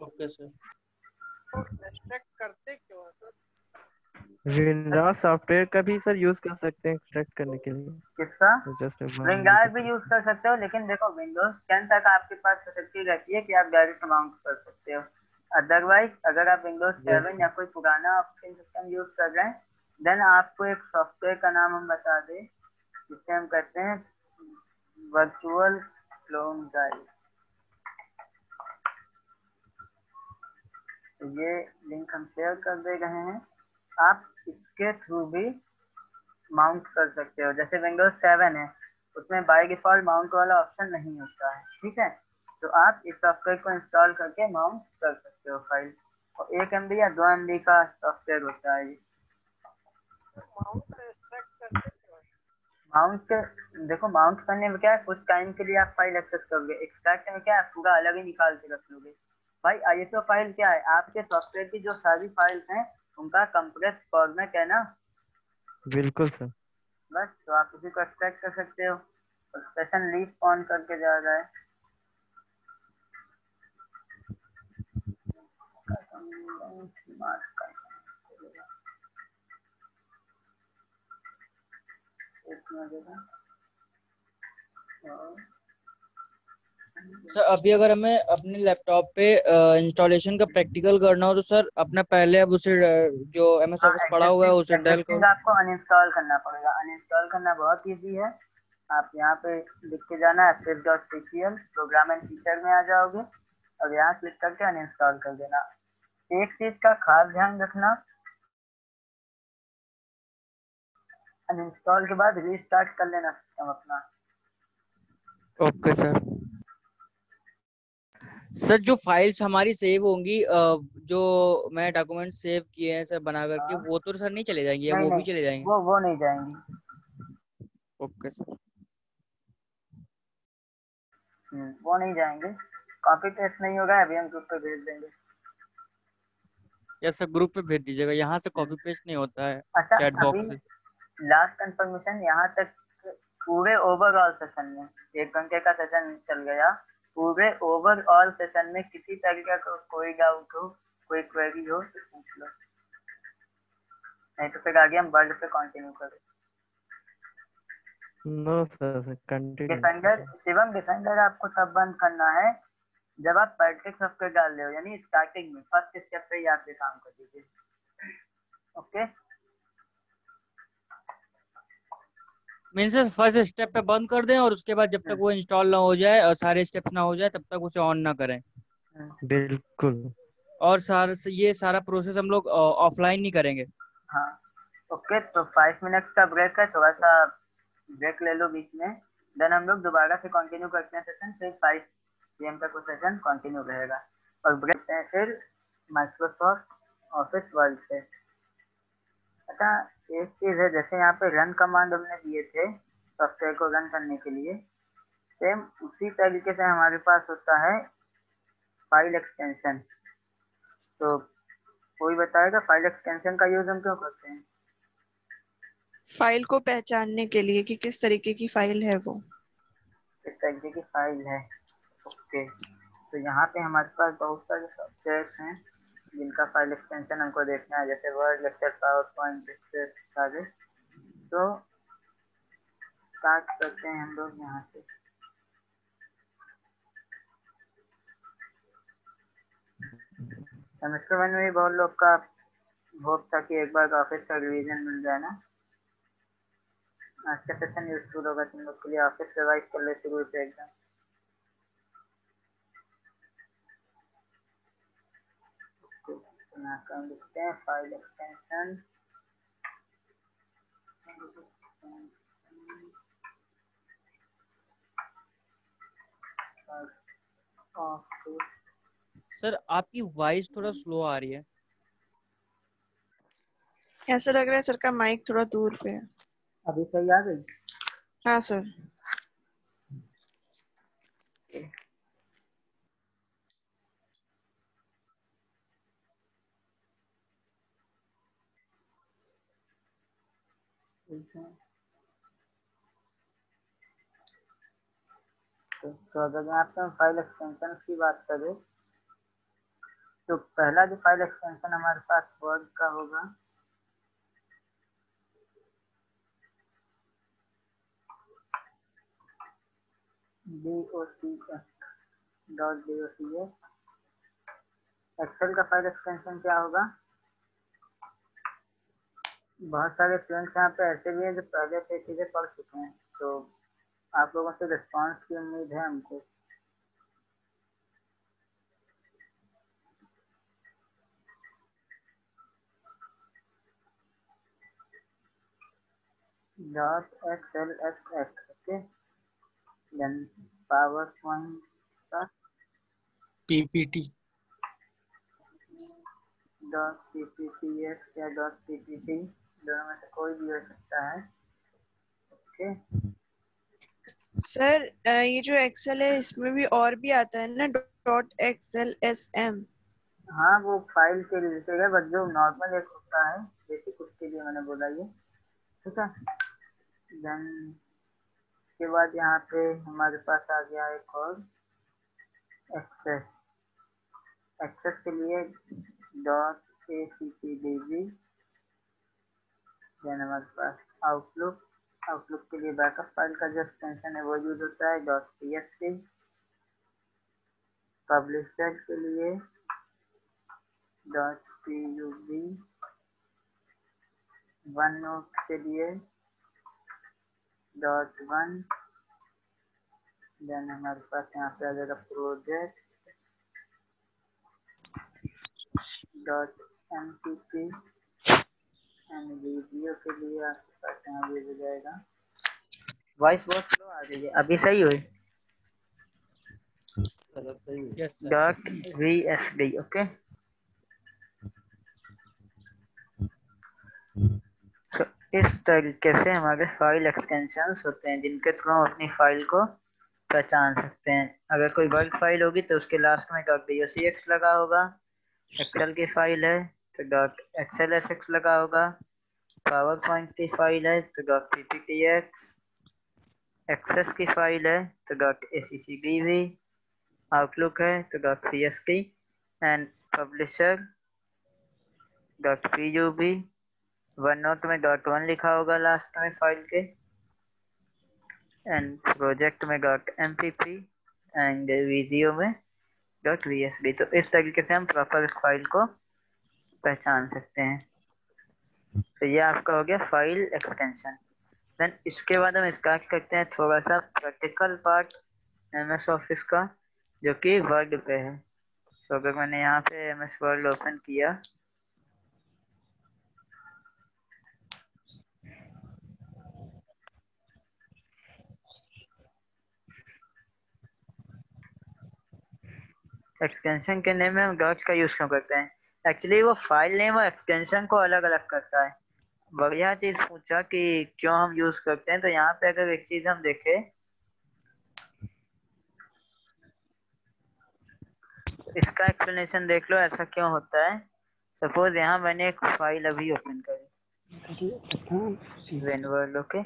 Okay sir. एक्सट्रैक्ट करते क्यों है सर? विंडोज सॉफ्टवेयर का भी सर यूज कर सकते हैं एक्सट्रैक्ट करने के लिए? किसका? जस्ट विंडोज भी यूज कर सकते हो, लेकिन देखो विंडोज 10 तक आपके पास फैसिलिटी रहती है कि आप डायरेक्ट माउंट कर सकते हो। अदरवाइज अगर आप विंडोज 7 या कोई पुराना ऑपरेटिंग सिस्टम यूज कर रहे हैं, देन आपको एक सॉफ्टवेयर का नाम हम बता दें जिसे हम कहते हैं वर्चुअल क्लोन ड्राइव। ये लिंक हम शेयर कर दे रहे हैं, आप इसके थ्रू भी माउंट कर सकते हो। जैसे विंडोज 7 है उसमें बाय डिफॉल्ट माउंट वाला ऑप्शन नहीं होता है, ठीक है, तो आप इस सॉफ्टवेयर को इंस्टॉल करके माउंट कर सकते हो फाइल, और 1 MB या 2 MB का सॉफ्टवेयर होता है ये। माउंट देखो, माउंट करने में क्या है, कुछ टाइम के लिए आप फाइल एक्सेस करोगे, एक्सट्रैक्ट में क्या है पूरा अलग ही निकाल के रख लोगे। भाई ISO फाइल क्या है, आपके सॉफ्टवेयर की जो सारी फाइल्स हैं उनका कंप्रेस फॉर्मेट है ना। बिल्कुल सर। बस तो आप उसी को एक्सट्रैक्ट कर सकते हो। और सेशन लीव ऑन करके जा रहा है, सर अभी अगर हमें अपने लैपटॉप पे इंस्टॉलेशन का प्रैक्टिकल करना हो तो सर अपना पहले अब उसे जो MS ऑफिस पड़ा हुआ है उसे डेल को आपको अनइंस्टॉल करना पड़ेगा। अनइंस्टॉल करना बहुत इजी है, आप यहाँ पे लिख के जाना appwiz.cpl, प्रोग्राम एंड फीचर में आ जाओगे और यहाँ क्लिक करके अनइंस्टॉल कर देना। एक चीज का खास ध्यान रखना, अनइंस्टॉल के बाद रीस्टार्ट कर लेना सिस्टम अपना। Okay sir. सर जो फाइल्स हमारी सेव होंगी, जो मैं डॉक्यूमेंट सेव किए हैं सर बना करके, वो तो सर नहीं चले जाएंगे या नहीं, वो भी चले जाएंगे? वो नहीं जाएंगी। Okay sir. वो नहीं जाएंगे, कॉपी पेस्ट नहीं होगा, अभी हम ग्रुप पे भेज देंगे। यस सर, ग्रुप पे भेज दीजिएगा, यहाँ से कॉपी पेस्ट नहीं होता है अच्छा, चैट बॉक्स से। लास्ट कंफर्मेशन यहाँ तक, पूरे ओवरऑल सेशन में 1 घंटे का सेशन चल गया, पूरे ओवरऑल सेशन में किसी तरीके का कोई डाउट हो, कोई क्वेरी हो तो पूछ लो, नहीं तो फिर आगे हम वर्ड पे कंटिन्यू करें। No sir, continue. Defender, Shivam Defender आपको तब बंद करना है जब आप पैकेट सॉफ्टवेयर डाल रहे हो, यानी स्टार्टिंग में फर्स्ट स्टेप पे ही आप ये काम कर दीजिए। ओके, मीन्स फर्स्ट स्टेप पे बंद कर दें और उसके बाद जब तक वो इंस्टॉल ना हो जाए और सारे स्टेप्स ना हो जाए तब तक उसे ऑन ना करें। बिल्कुल। और ये सारा प्रोसेस हम लोग ऑफलाइन नहीं करेंगे। हाँ ओके, तो 5 मिनट का ब्रेक है, थोड़ा सा ब्रेक ले लो बीच में, देन हम लोग दोबारा से कंटिन्यू करते हैं सेशन, फिर 5 PM तक वो सेशन कंटिन्यू रहेगा। और ब्रेक हैं फिर माइक्रोसॉफ्ट ऑफिस वर्ड से। अच्छा, एक चीज है, जैसे यहाँ पे रन कमांड हमने दिए थे सॉफ्टवेयर को रन करने के लिए, सेम उसी तरीके से हमारे पास होता है फाइल एक्सटेंशन। तो कोई बताएगा फाइल एक्सटेंशन का यूज हम क्यों करते हैं? फाइल को पहचानने के लिए कि किस तरीके की फाइल है वो। किस तरीके की फाइल है, ओके। तो यहाँ पे हमारे पास बहुत सारे सॉफ्टवेयर हैं जिनका फाइल एक्सटेंशन हमको देखना है, जैसे Word, Excel, PowerPoint, Excel सारे। तो स्टार्ट करते हैं हम लोग यहाँ से। सेमेस्टर 1 में भी बहुत लोग का होप था कि एक बार ऑफिस का रिवीजन मिल जाए ना। आज का सेशन यूजफुल होगा तुम लोग के लिए, ऑफिस रिवाइज कर ले शुरू से एकदम। यहाँ का हम लिखते हैं फाइल एक्सटेंशन, सर आपकी वॉइस थोड़ा स्लो आ रही है। ऐसा लग रहा है सर का माइक थोड़ा दूर पे है। अभी सही आ गई? हाँ सर। तो अगर यहाँ पे हम फाइल एक्सटेंशन की बात करें तो पहला जो फाइल एक्सटेंशन हमारे पास वर्ड का होगा, DOCX.DOCX। एक्सेल का फाइल एक्सटेंशन क्या होगा? बहुत सारे स्टूडेंट्स यहाँ पे ऐसे भी हैं जो पहले से चीजें पढ़ चुके हैं, तो आप लोगों से रिस्पॉन्स की उम्मीद है हमको। .xlsx, okay. Then PowerPoint का PPT। .pptx या .ppt, दोनों में से कोई भी हो सकता है, ओके। सर ये जो एक्सेल है इसमें भी और भी आता है ना, .xlsm। हाँ, वो फाइल के रिलेटेड है, बट जो नॉर्मल एक होता है बेसिक, उसके लिए मैंने बोला ये, ठीक है। देन के बाद यहाँ पे हमारे पास आ गया एक और एक्सेस। एक्सेस के लिए .acpdb। देन हमारे पास आउटलुक। आउटलुक के लिए बैकअप फाइल का जो एक्सटेंशन है वो यूज होता है .psp। पब्लिशर के लिए .pub। वन नोट के लिए .1। देन हमारे पास यहाँ पे आ जाएगा प्रोजेक्ट .mpp। एंड वीडियो के लिए आपके पास यहाँ भी हो जाएगा। वॉइस बहुत स्लो आ रही है, अभी सही हुई? Yes sir. .vsd, okay. तो इस तरीके से हमारे फाइल एक्सटेंशंस होते हैं जिनके थ्रू हम अपनी फाइल को पहचान सकते हैं। अगर कोई वर्क फाइल होगी तो उसके लास्ट में .docx लगा होगा। एक्सेल की फाइल है तो .xlsx लगा होगा। पावर पॉइंट की फाइल है तो .pptx। एक्सेस की फाइल है तो .accdb। आउटलुक है तो .psp। And publisher .pub। One note में .1 लिखा होगा लास्ट में फाइल के। एंड प्रोजेक्ट में .mpp। एंड वीडियो में .vsd। तो इस तरीके से हम प्रॉपर फाइल को पहचान सकते हैं। तो ये आपका हो गया फाइल एक्सटेंशन। देन इसके बाद हम स्टार्ट करते हैं थोड़ा सा प्रैक्टिकल पार्ट एमएस ऑफिस का, जो कि वर्ड पे है। तो अगर मैंने यहाँ पे एमएस वर्ड ओपन किया एक्सटेंशन के नेम में हम डॉट का यूज क्यों करते हैं? एक्चुअली वो फाइल नेम और एक्सटेंशन को अलग अलग करता है। बढ़िया चीज पूछा कि क्यों हम यूज करते हैं। तो यहाँ पे अगर एक चीज हम देखें, इसका एक्सप्लेनेशन देख लो ऐसा क्यों होता है। सपोज यहाँ मैंने एक फाइल अभी ओपन करी वेनवर्ल्ड, ओके,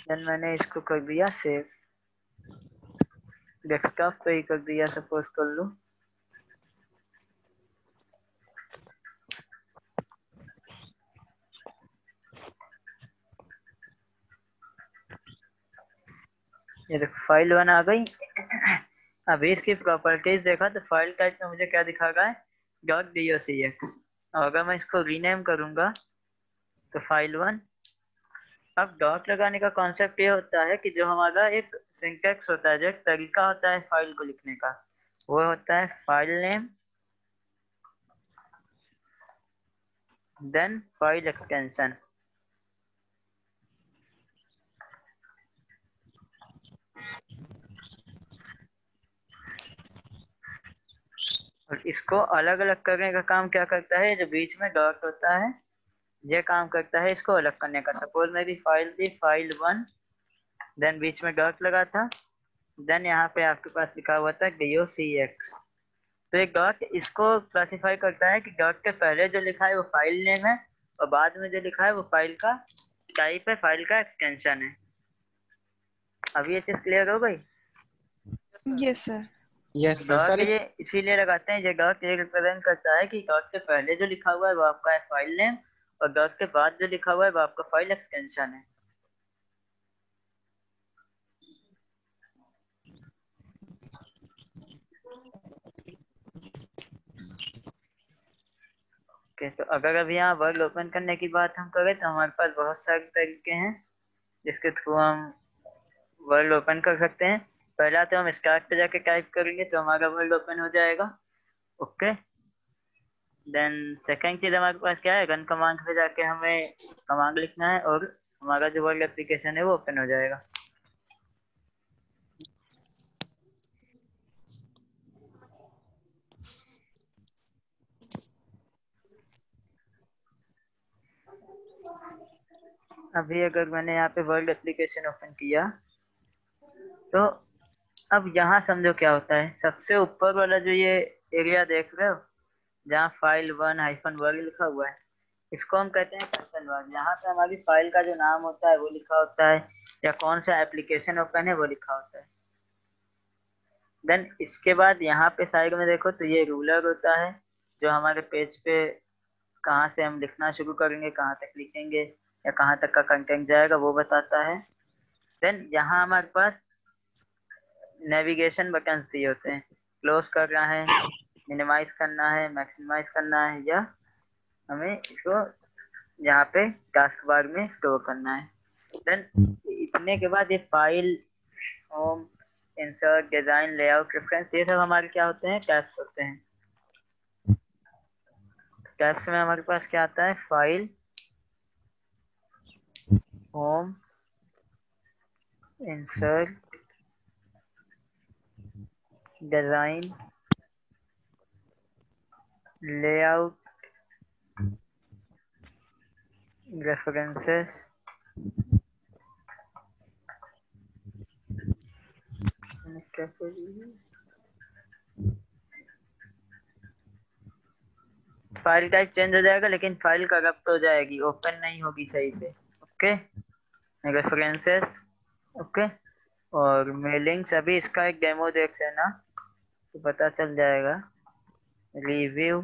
देन मैंने इसको कर दिया सेव, डेस्कटॉप पे ही कर दिया सपोज कर लो। ये देखो फाइल 1 आ गई। अभी इसकी प्रॉपर्टीज देखा तो फाइल टाइप में मुझे क्या दिखा रहा है, .docx। और अगर मैं इसको रीनेम करूंगा तो फाइल 1। अब डॉट लगाने का कॉन्सेप्ट ये होता है कि जो हमारा एक सिंटैक्स होता है, जो एक तरीका होता है फाइल को लिखने का, वो होता है file name then file extension. और इसको अलग अलग करने का काम क्या करता है, जो बीच में डॉट होता है ये काम करता है इसको अलग करने का। सपोज मेरी फाइल थी फाइल 1, देन बीच में डॉट लगा था, देन यहाँ पे आपके पास लिखा हुआ था docx। तो एक डॉट इसको क्लासिफाई करता है कि डॉट के पहले जो लिखा है वो फाइल नेम है और बाद में जो लिखा है वो फाइल का टाइप है, फाइल का एक्सटेंशन है। अब ये चीज क्लियर हो गई? Yes sir. Yes sir. Dot sir ये इसीलिए लगाते हैं, ये डॉट ये रिप्रेजेंट करता है कि डॉट के पहले जो लिखा हुआ है वो आपका है फाइल नेम और डॉट के बाद जो लिखा हुआ है वो आपका फाइल एक्सटेंशन है। ओके, तो अगर अभी यहाँ वर्ड ओपन करने की बात हम करें तो हमारे पास बहुत सारे तरीके हैं जिसके थ्रू हम वर्ड ओपन कर सकते हैं। पहला तो हम स्टार्ट पे जाके टाइप करेंगे तो हमारा वर्ड ओपन हो जाएगा, ओके। देन सेकंड चीज हमारे पास क्या है, रन कमांड पे जाके हमें कमांड लिखना है और हमारा जो वर्ड एप्लीकेशन है वो ओपन हो जाएगा। अभी अगर मैंने यहाँ पे वर्ड एप्लीकेशन ओपन किया तो अब यहाँ समझो क्या होता है। सबसे ऊपर वाला जो ये एरिया देख रहे हो जहाँ फाइल 1-वर्ड लिखा हुआ है, इसको हम कहते हैं पर्सन वर्ड। यहाँ पे हमारी फाइल का जो नाम होता है वो लिखा होता है या कौन सा एप्लीकेशन ओपन है वो लिखा होता है। देन इसके बाद यहाँ पे साइड में देखो तो ये रूलर होता है जो हमारे पेज पे कहाँ से हम लिखना शुरू करेंगे, कहाँ तक लिखेंगे या कहाँ तक का कंटेंट जाएगा वो बताता है। देन यहाँ हमारे पास नेविगेशन बटन दिए होते हैं, क्लोज करना है, मिनिमाइज करना है, मैक्सिमाइज करना है या हमें इसको यहाँ पे टास्क बार में स्टोर करना है। देन इतने के बाद ये file, home, insert, design, layout, reference, ये सब हमारे क्या होते हैं, टैब्स होते हैं। टैब्स में हमारे पास क्या आता है, file, home, insert, design, layout, references, file type change हो जाएगा लेकिन फाइल करप्ट हो जाएगी, ओपन नहीं होगी सही से, ओके। References, okay. और मेलिंग्स, अभी इसका एक डेमो देख लेना तो पता चल जाएगा। रिव्यू,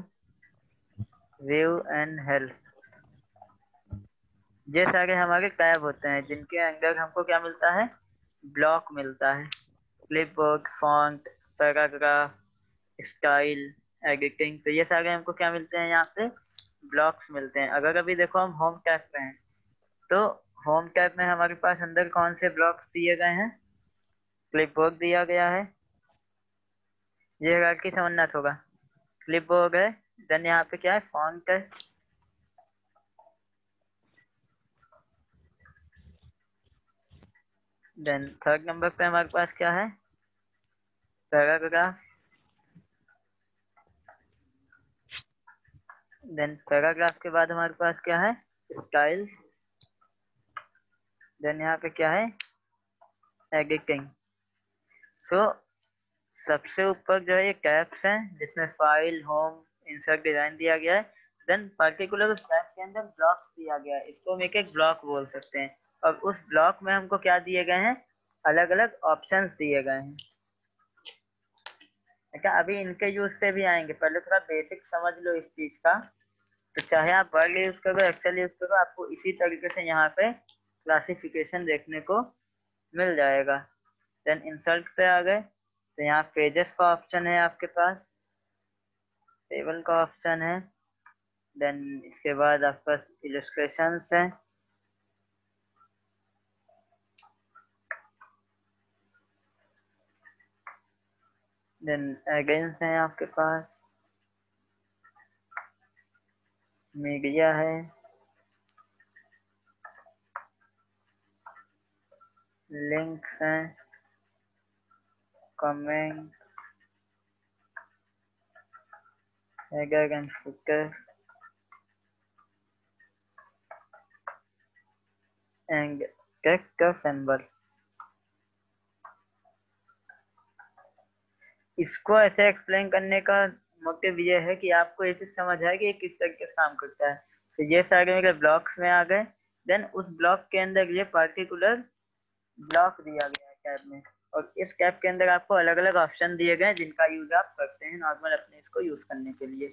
व्यू एंड हेल्प, ये सारे हमारे टैब होते हैं जिनके अंदर हमको क्या मिलता है, ब्लॉक मिलता है। Clipboard, font, paragraph, style, editing, तो ये सारे हमको क्या मिलते हैं, यहाँ पे ब्लॉक्स मिलते हैं। अगर अभी देखो हम होम टैब पे हैं तो होम टैब में हमारे पास अंदर कौन से ब्लॉक्स दिए गए हैं, क्लिपबोर्ड दिया गया है, ये हierarchy समझना होगा। क्लिपबोर्ड है, देन यहाँ पे क्या है, फॉन्ट है, देन थर्ड नंबर पे हमारे पास क्या है, पैराग्राफ, देन पैराग्राफ के बाद हमारे पास क्या है, स्टाइल, देन यहाँ पे क्या है, एडिटिंग। तो सबसे ऊपर जो है ये टैब्स हैं जिसमें फाइल, होम, इंसर्ट, डिजाइन दिया गया है। देन पर्टिकुलर उस टैब के अंदर ब्लॉक दिया गया है, इसको हम एक एक ब्लॉक बोल सकते हैं। और उस ब्लॉक में हमको क्या दिए गए हैं, अलग अलग ऑप्शंस दिए गए हैं। अच्छा, अभी इनके यूज से भी आएंगे, पहले थोड़ा बेसिक समझ लो इस चीज का। तो चाहे आप वर्ड यूज करो, एक्सेल यूज करो, आपको इसी तरीके से यहाँ पे क्लासिफिकेशन देखने को मिल जाएगा। देन इंसर्ट पे आ गए तो यहाँ पेजेस का ऑप्शन है आपके पास, टेबल का ऑप्शन है, देन इसके बाद आपके पास इलस्ट्रेशंस है, देन एगेंस है आपके पास, मीडिया है, लिंक्स हैं, comment, header and footer, and text का सिंबल। इसको ऐसे एक्सप्लेन करने का मोटिव ये है कि आपको ये चीज समझ आए कि ये किस तरीके से काम करता है। तो ये सारे मेरे ब्लॉक्स में आ गए। देन उस ब्लॉक के अंदर ये पर्टिकुलर ब्लॉक दिया गया है टैब में, और इस टैब के अंदर आपको अलग अलग ऑप्शन दिए गए जिनका यूज आप करते हैं नॉर्मल अपने इसको यूज करने के लिए।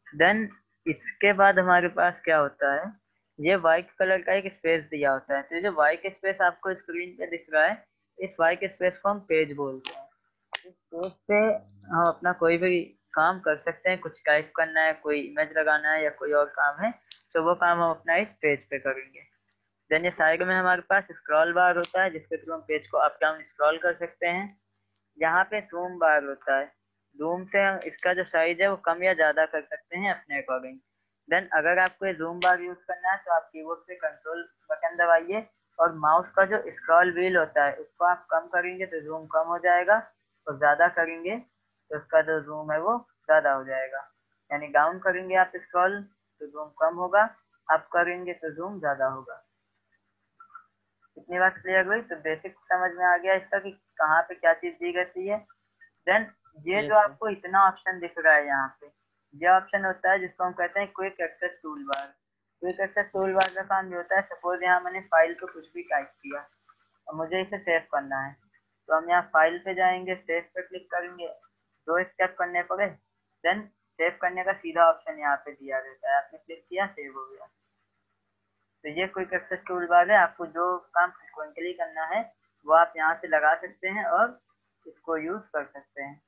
देन इसके बाद हमारे पास क्या होता है, ये व्हाइट कलर का एक स्पेस दिया होता है। तो जो व्हाइट स्पेस आपको स्क्रीन पे दिख रहा है, इस व्हाइट स्पेस को हम पेज बोलते हैं। इस पेज पे हम अपना कोई भी काम कर सकते हैं, कुछ टाइप करना है, कोई इमेज लगाना है या कोई और काम है, तो वो काम हम अपना इस पेज पे करेंगे। देन ये साइड में हमारे पास स्क्रॉल बार होता है जिसके थ्रू हम पेज को अप डाउन स्क्रॉल कर सकते हैं। यहाँ पे जूम बार होता है, जूम से हम इसका जो साइज है वो कम या ज्यादा कर सकते हैं अपने अकॉर्डिंग। देन अगर आपको ये जूम बार यूज करना है तो आप कीबोर्ड पे कंट्रोल बटन दबाइए और माउस का जो स्क्रॉल व्हील होता है उसको आप कम करेंगे तो जूम कम हो जाएगा, और ज्यादा करेंगे तो उसका जो जूम है वो ज्यादा हो जाएगा। यानी डाउन करेंगे आप स्क्रॉल तो जूम कम होगा, अप करेंगे तो जूम ज्यादा होगा। इतनी बात क्लियर हुई? तो बेसिक समझ में आ गया इसका कि कहाँ पे क्या चीज दी रहती है। देन ये यस जो सर। आपको इतना ऑप्शन दिख रहा है यहाँ पे, ये ऑप्शन होता है जिसको हम कहते हैं quick access tool bar. Quick access tool bar का काम ये होता है, सपोज यहाँ मैंने फाइल पे कुछ भी टाइप किया और मुझे इसे सेव करना है, तो हम यहाँ फाइल पे जाएंगे, सेव पे क्लिक करेंगे, 2 स्टेप करने पड़े, देन सेव करने का सीधा ऑप्शन यहाँ पे दिया रहता है, आपने क्लिक किया, सेव हो गया। तो ये क्विक एक्सेस टूल बार है, आपको जो काम फ्रिक्वेंटली करना है वो आप यहाँ से लगा सकते हैं और इसको यूज कर सकते हैं।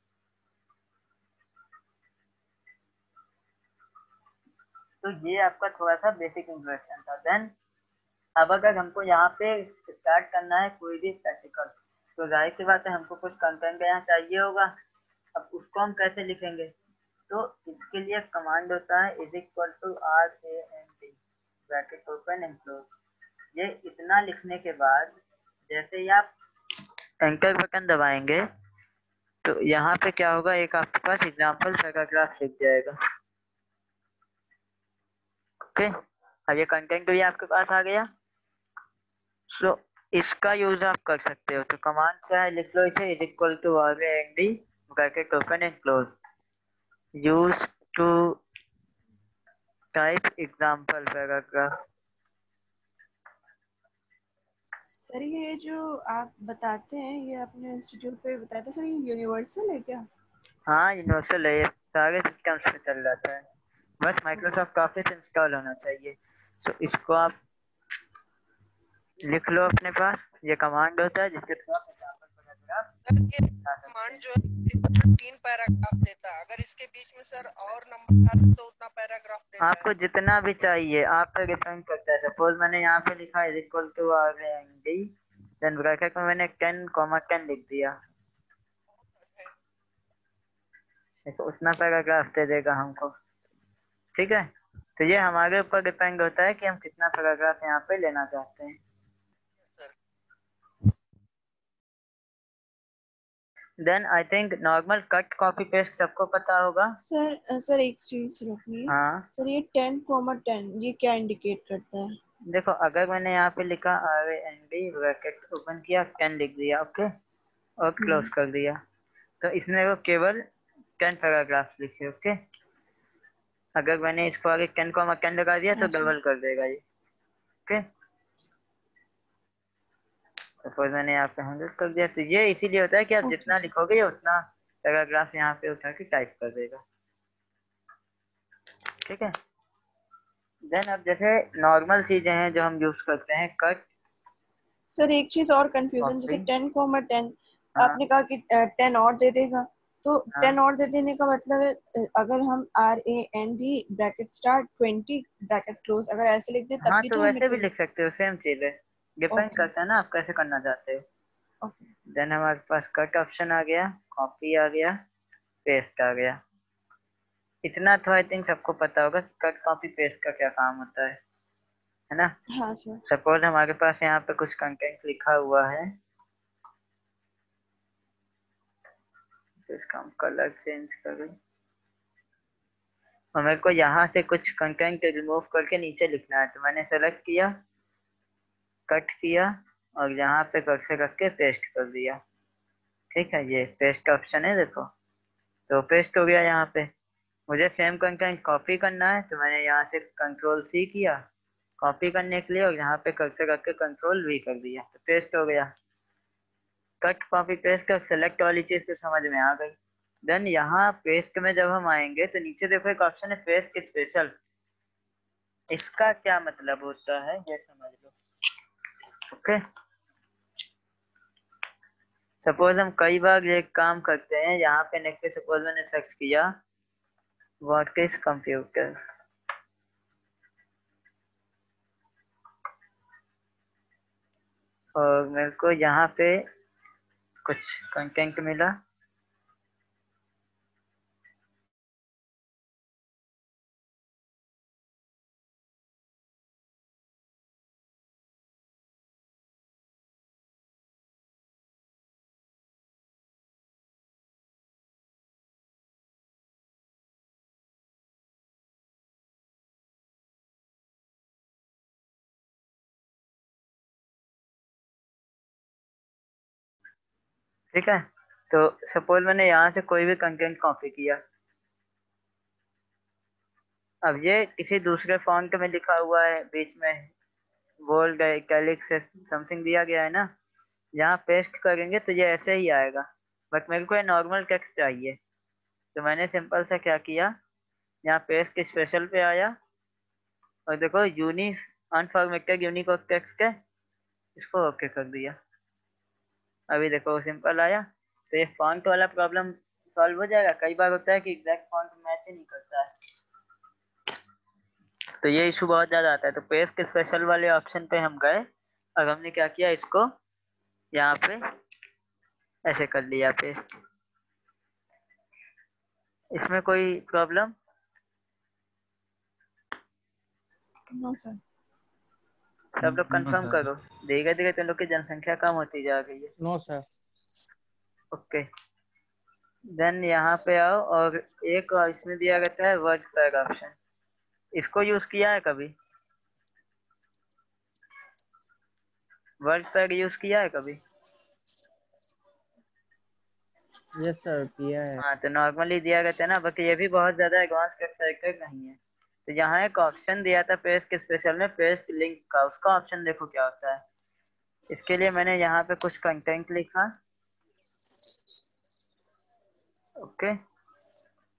तो ये आपका थोड़ा सा बेसिक इंट्रोडक्शन था। देन अब अगर हमको यहाँ पे स्टार्ट करना है कोई भी प्रैक्टिकल, तो जाहिर सी बात है हमको कुछ कंटेंट यहाँ चाहिए होगा। अब उसको हम कैसे लिखेंगे, तो इसके लिए कमांड होता है =RAND bracket open and close. ये इतना लिखने के बाद जैसे ही आप एंटर बटन दबाएंगे तो यहाँ पे क्या होगा, एक आपके पास एग्जाम्पल पैराग्राफ लिख जाएगा। ओके, अब ये कंटेंट भी आपके पास आ गया। सो इसका यूज आप कर सकते हो। तो कमांड क्या है, लिख लो इसे =RAND bracket open and close, use to type example paragraph. Sir ये जो आप बताते हैं, ये अपने इंस्टीट्यूट पे बताते हैं, सर ये यूनिवर्सल है क्या? हाँ यूनिवर्सल है, ये सारे सिस्टम्स पे चल जाता है, बस माइक्रोसॉफ्ट ऑफिस इंस्टॉल होना चाहिए। तो इसको आप लिख लो अपने पास, ये कमांड होता है जिसके थ्रू आप एग्जांपल पैराग्राफ सर ये बता सकते कमांड हैं। जो है 3 पैराग्राफ देता है, अगर इसके बीच में सर और नंबर डाल तो उतना पैराग्राफ देता आपको है। जितना भी चाहिए आप पे डिपेंड करता है। सपोज मैंने यहाँ पे लिखा है =RAND, देन ब्रैकेट में मैंने 10,10 लिख दिया, तो उतना पैराग्राफ दे देगा हमको। ठीक है, तो ये हमारे ऊपर डिपेंड होता है कि हम कितना पैराग्राफ यहाँ पे लेना चाहते हैं। Then I think normal cut copy paste सबको पता होगा। सर एक चीज रुकिए। हाँ सर ये 10,10 ये क्या इंडिकेट करता है? देखो, अगर मैंने यहाँ पे लिखा RAND ब्रैकेट ओपन किया, 10 लिख दिया, ओके, और क्लोज कर दिया, तो इसने वो केवल 10 पैराग्राफ लिखे, ओके। अगर मैंने इसको आगे 10,10 लगा दिया तो डबल कर देगा ये, ओके। सपोज मैंने यहाँ पे 100 कर दिया, तो ये इसीलिए होता है कि आप जितना लिखोगे उतना पैराग्राफ यहाँ पे उठा के टाइप कर देगा, ठीक है। देन अब जैसे नॉर्मल चीजें हैं जो हम यूज करते हैं, कट। सर एक चीज और कंफ्यूजन, जैसे 10,10 आपने कहा कि 10 और दे देगा, तो 10 और दे देने का मतलब है अगर हम RAND bracket start 20 bracket close अगर ऐसे लिख दे तब हाँ भी तो तो वैसे भी हमें लिख सकते हो, सेम चीज है, डिपेंड करता है ना आप कैसे करना चाहते हो। देन हमारे पास कट ऑप्शन आ गया, कॉपी आ गया, पेस्ट आ गया। इतना तो आई थिंक सबको पता होगा कट कॉपी पेस्ट का क्या काम होता है ना। हाँ सर। सपोज हमारे पास यहाँ पे कुछ कंटेंट लिखा हुआ है, तो इसका हम कलर चेंज करें, और मेरे को यहाँ से कुछ कंटेंट रिमूव करके नीचे लिखना है, तो मैंने सेलेक्ट किया, कट किया, और यहाँ पे कर्सर रख के पेस्ट कर दिया, ठीक है। ये पेस्ट का ऑप्शन है, देखो, तो पेस्ट हो गया। यहाँ पे मुझे सेम कंटेंट कॉपी करना है, तो मैंने यहाँ से Ctrl+C किया कॉपी करने के लिए, और यहाँ पे कर्सर रख के Ctrl+V कर दिया, तो पेस्ट हो गया। कट कॉपी पेस्ट का सेलेक्ट वाली चीज तो समझ में आ गई। देन यहाँ पेस्ट में जब हम आएंगे तो नीचे देखो एक ऑप्शन है पेस्ट स्पेशल, इसका क्या मतलब होता है ये समझ लो, ओके। सपोज हम कई बार ये काम करते हैं, यहाँ पे नेक्स्ट पे सपोज मैंने सर्च किया व्हाट इज कंप्यूटर, और मेरे को यहाँ पे कुछ कंटेंट मिला, ठीक है। तो सपोज मैंने यहाँ से कोई भी कंटेंट कॉपी किया, अब ये किसी दूसरे फॉन्ट में लिखा हुआ है, बीच में बोल्ड इटैलिक से समथिंग दिया गया है ना, यहाँ पेस्ट करेंगे तो ये ऐसे ही आएगा, बट मेरे को ये नॉर्मल टेक्स्ट चाहिए, तो मैंने सिंपल सा क्या किया, यहाँ पेस्ट स्पेशल पे आया, और देखो अनफॉर्मेटेड यूनिकोड टेक्स्ट है, इसको ओके कर दिया। अभी देखो सिंपल आया, तो ये फॉन्ट वाला प्रॉब्लम सॉल्व हो जाएगा। कई बार होता है कि एग्जैक्ट फॉन्ट मैच ही नहीं करता है, तो ये इशू बहुत ज्यादा आता है। तो पेस्ट स्पेशल वाले ऑप्शन पे हम गए, और हमने क्या किया, इसको यहाँ पे ऐसे कर लिया पेस्ट। इसमें कोई प्रॉब्लम? No sir. सब लोग कंफर्म सर। करो, धीरे धीरे तुम लोग की जनसंख्या कम होती जा रही है। No sir. ओके, देन यहाँ पे आओ, और एक इसमें दिया रहता है वर्ड टैग ऑप्शन, इसको यूज किया है कभी? वर्ड टैग यूज किया है कभी? यस सर, किया है। हाँ, तो नॉर्मली दिया रहता है ना, बाकी ये भी बहुत ज्यादा एडवांस कैरेक्टर नहीं है। तो यहाँ एक ऑप्शन दिया था पेस्ट स्पेशल में, पेस्ट लिंक का, उसका ऑप्शन देखो क्या होता है। इसके लिए मैंने यहाँ पे कुछ कंटेंट लिखा, ओके,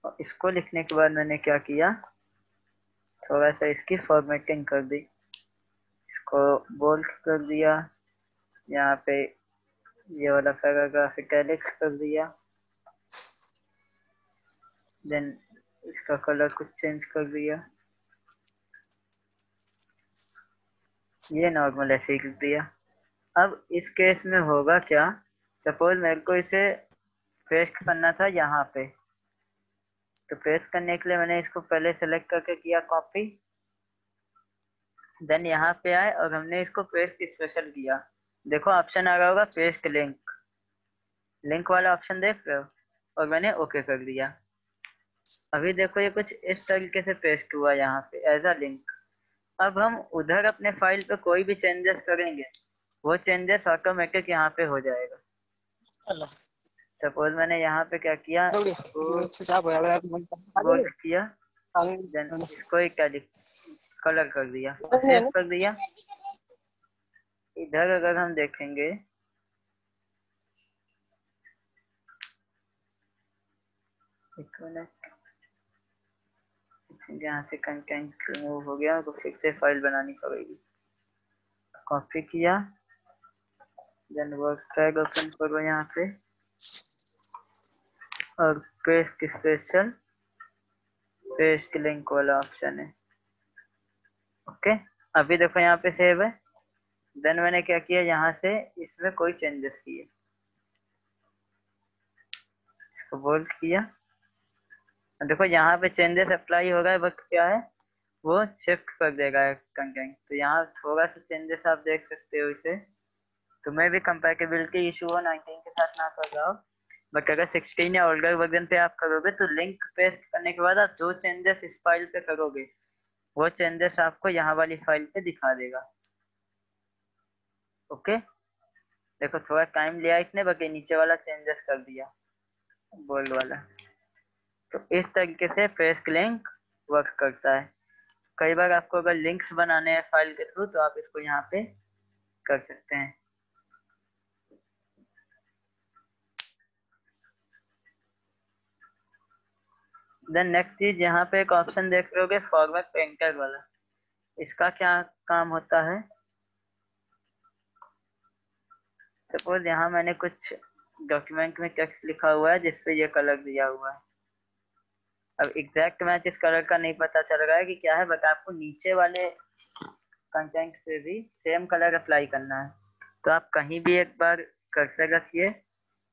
और इसको लिखने के बाद मैंने क्या किया, थोड़ा सा इसकी फॉर्मेटिंग कर दी, इसको बोल्ड कर दिया, यहाँ पे ये वाला पैराग्राफ इटैलिक्स कर दिया, देन इसका कलर कुछ चेंज कर दिया, ये नॉर्मल ऐसे ही कर दिया। अब इस केस में होगा क्या, सपोज मेरे को इसे पेस्ट करना था यहाँ पे, तो पेस्ट करने के लिए मैंने इसको पहले सेलेक्ट करके किया कॉपी, देन यहाँ पे आए और हमने इसको पेस्ट स्पेशल किया। देखो ऑप्शन आ रहा होगा पेस्ट लिंक, लिंक वाला ऑप्शन देख रहे हो, और मैंने ओके कर दिया। अभी देखो ये कुछ इस तरीके से पेस्ट हुआ यहाँ पे एज अ लिंक। अब हम उधर अपने फाइल पे कोई भी चेंजेस करेंगे, वो चेंजेस ऑटोमेटिक यहाँ पे हो जाएगा। सपोज मैंने यहाँ पे क्या किया, बोल्ड किया, देन इसको एक कलर कर दिया, सेव कर दिया। इधर अगर हम देखेंगे, एक मिनट, यहाँ से कंटेंट रिमूव हो गया, तो फिर से फाइल बनानी पड़ेगी। कॉपी किया, देन वर्क टैग ओपन करो यहाँ पे, और पेस्ट स्पेशल, पेस्ट लिंक वाला ऑप्शन है। ओके, अभी देखो यहाँ पे सेव है। देन मैंने क्या किया, यहाँ से इसमें कोई चेंजेस किए, इसको बोल्ड किया। देखो यहाँ पे चेंजेस अप्लाई हो गए, बट क्या है वो शिफ्ट कर देगा कंटेंट। तो यहाँ थोड़ा सा चेंजेस आप देख सकते हो इसे। तुम्हें भी कंपैटिबिलिटी इशू हो 19 के साथ ना कर रहा हो, बट अगर 16 या ओल्डर वर्जन पे आप करोगे तो लिंक पेस्ट करने के बाद आप जो चेंजेस इस फाइल पे करोगे वो चेंजेस आपको यहाँ वाली फाइल पे दिखा देगा। ओके, देखो थोड़ा टाइम लिया इसने, बाकी नीचे वाला चेंजेस कर दिया बोल्ड वाला। तो इस तरीके से पेस्ट लिंक वर्क करता है। कई बार आपको अगर लिंक्स बनाने हैं फाइल के थ्रू, तो आप इसको यहाँ पे कर सकते हैं। देन नेक्स्ट चीज, यहाँ पे एक ऑप्शन देख रहे होगे फॉर्मेट पेंटर वाला। इसका क्या काम होता है, सपोज यहाँ मैंने कुछ डॉक्यूमेंट में टेक्स्ट लिखा हुआ है जिसपे ये कलर दिया हुआ है। अब एग्जैक्ट मैच इस कलर का नहीं पता चल रहा है कि क्या है, बट आपको नीचे वाले कंटेंट पे भी सेम कलर अप्लाई करना है। तो आप कहीं भी एक बार कर्सर रखिए,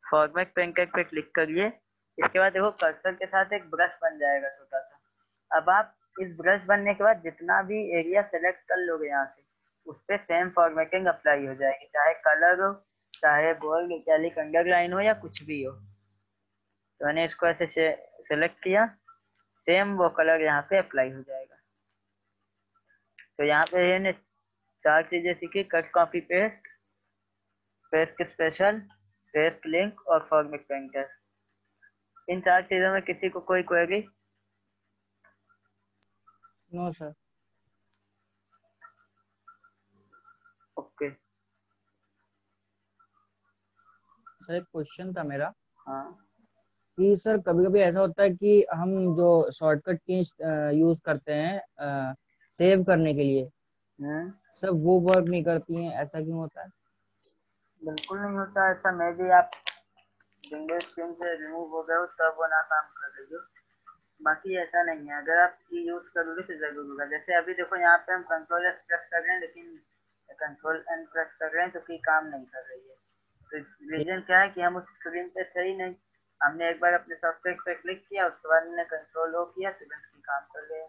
फॉर्मेट पेंटर पे क्लिक करिए, इसके बाद देखो कर्सर के साथ एक ब्रश बन जाएगा छोटा सा। अब आप इस ब्रश बनने के बाद जितना भी एरिया सेलेक्ट कर लोगे यहाँ से, उस पर सेम फॉर्मेटिंग अप्लाई हो जाएगी, चाहे कलर हो, चाहे बोल्ड इटैलिक अंडरलाइन हो, या कुछ भी हो। तो मैंने इसको ऐसे सेलेक्ट किया, सेम वो कलर यहाँ पे अप्लाई हो जाएगा। तो यहाँ पे मैंने 4 चीजें सीखी, cut copy paste, paste special, paste link और फॉर्मेट पेंटर। इन 4 चीजों में किसी को कोई query? No sir. Okay, sir एक क्वेश्चन था मेरा। हाँ, कि सर कभी कभी ऐसा होता है कि हम जो शॉर्टकट की यूज करते हैं सेव करने के लिए, सर वो वर्क नहीं करती हैं, ऐसा क्यों होता है? बिल्कुल नहीं होता ऐसा। मैं भी आप विंडोज स्क्रीन से रिमूव हो गए हो तब वो ना काम कर रही हो, बाकी ऐसा नहीं है। अगर आप की यूज करोगे तो जरूर होगा। जैसे अभी देखो यहाँ पे हम कंट्रोल एस प्रेस कर रहे हैं, लेकिन कंट्रोल एन प्रेस कर रहे हैं तो की काम नहीं कर रही है। तो रीजन क्या है कि हम उस स्क्रीन पे थे ही नहीं। हमने एक बार अपने सॉफ्टवेयर पे क्लिक किया, उसके बाद हमने कंट्रोल ओ किया, तुरंत की काम कर गया।